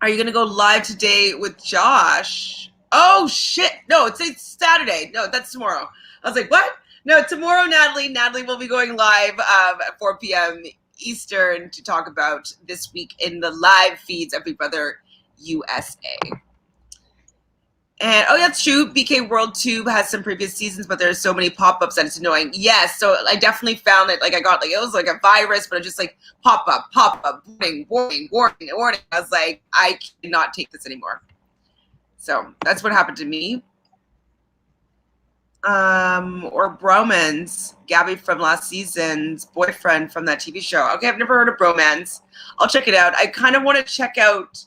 Are you going to go live today with Josh? Oh, shit. No, it's Saturday. No, that's tomorrow. I was like, what? No, tomorrow, Natalie will be going live at 4 p.m. Eastern to talk about this week in the live feeds of Big Brother USA. And, oh, yeah, it's true. BK World Tube has some previous seasons, but there's so many pop-ups that it's annoying. Yes, so I definitely found it. Like, I got, like, it was like a virus, but it just, like, pop-up, warning. I was like, I cannot take this anymore. So that's what happened to me. Or Bromance, Gabby from last season's boyfriend from that TV show. Okay, I've never heard of Bromance. I'll check it out. I kind of want to check out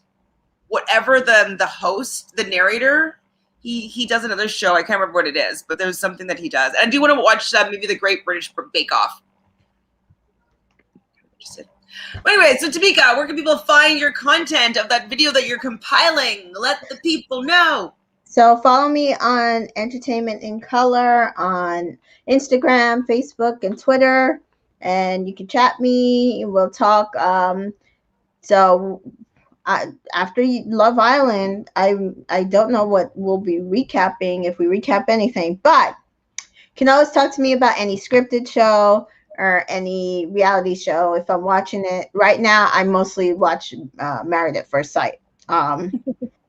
whatever the host, the narrator, he does another show. I can't remember what it is, but there's something that he does. And I do want to watch maybe the Great British Bake Off. But anyway, so Tamika, where can people find your content of that video that you're compiling? Let the people know. So follow me on Entertainment in Color on Instagram, Facebook, and Twitter, and you can chat me. We'll talk. After Love Island, I don't know what we'll be recapping, if we recap anything, but you can always talk to me about any scripted show or any reality show if I'm watching it. Right now, I mostly watch Married at First Sight.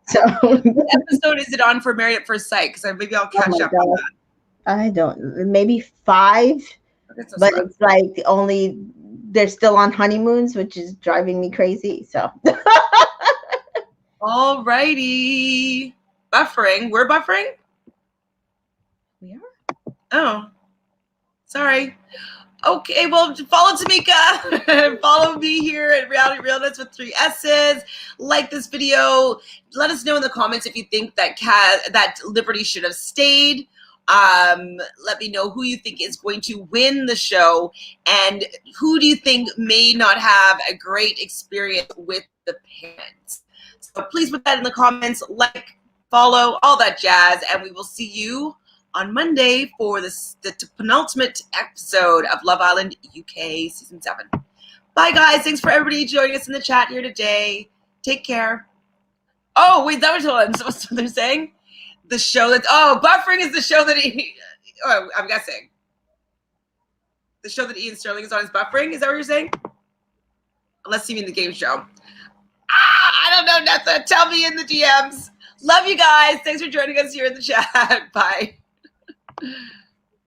So what episode is it on for Married at First Sight? Because maybe I'll catch up on that. I don't, maybe 5, but it's like they're still on honeymoons, which is driving me crazy. So all righty. Buffering. We're buffering? We are? Oh. Sorry. Okay, well, follow Tamika. Follow me here at Reality Realness with 3 S's. Like this video. Let us know in the comments if you think that Liberty should have stayed. Let me know who you think is going to win the show, and who do you think may not have a great experience with the parents. So please put that in the comments, like, follow, all that jazz, and we will see you on Monday for the penultimate episode of Love Island UK Season 7. Bye, guys. Thanks for everybody joining us in the chat here today. Take care. Oh, wait, that was what they're saying? The show buffering is the show that I'm guessing. The show that Ian Sterling is on is buffering? Is that what you're saying? Unless you mean the game show. I don't know, Nessa. Tell me in the DMs. Love you guys. Thanks for joining us here in the chat. Bye.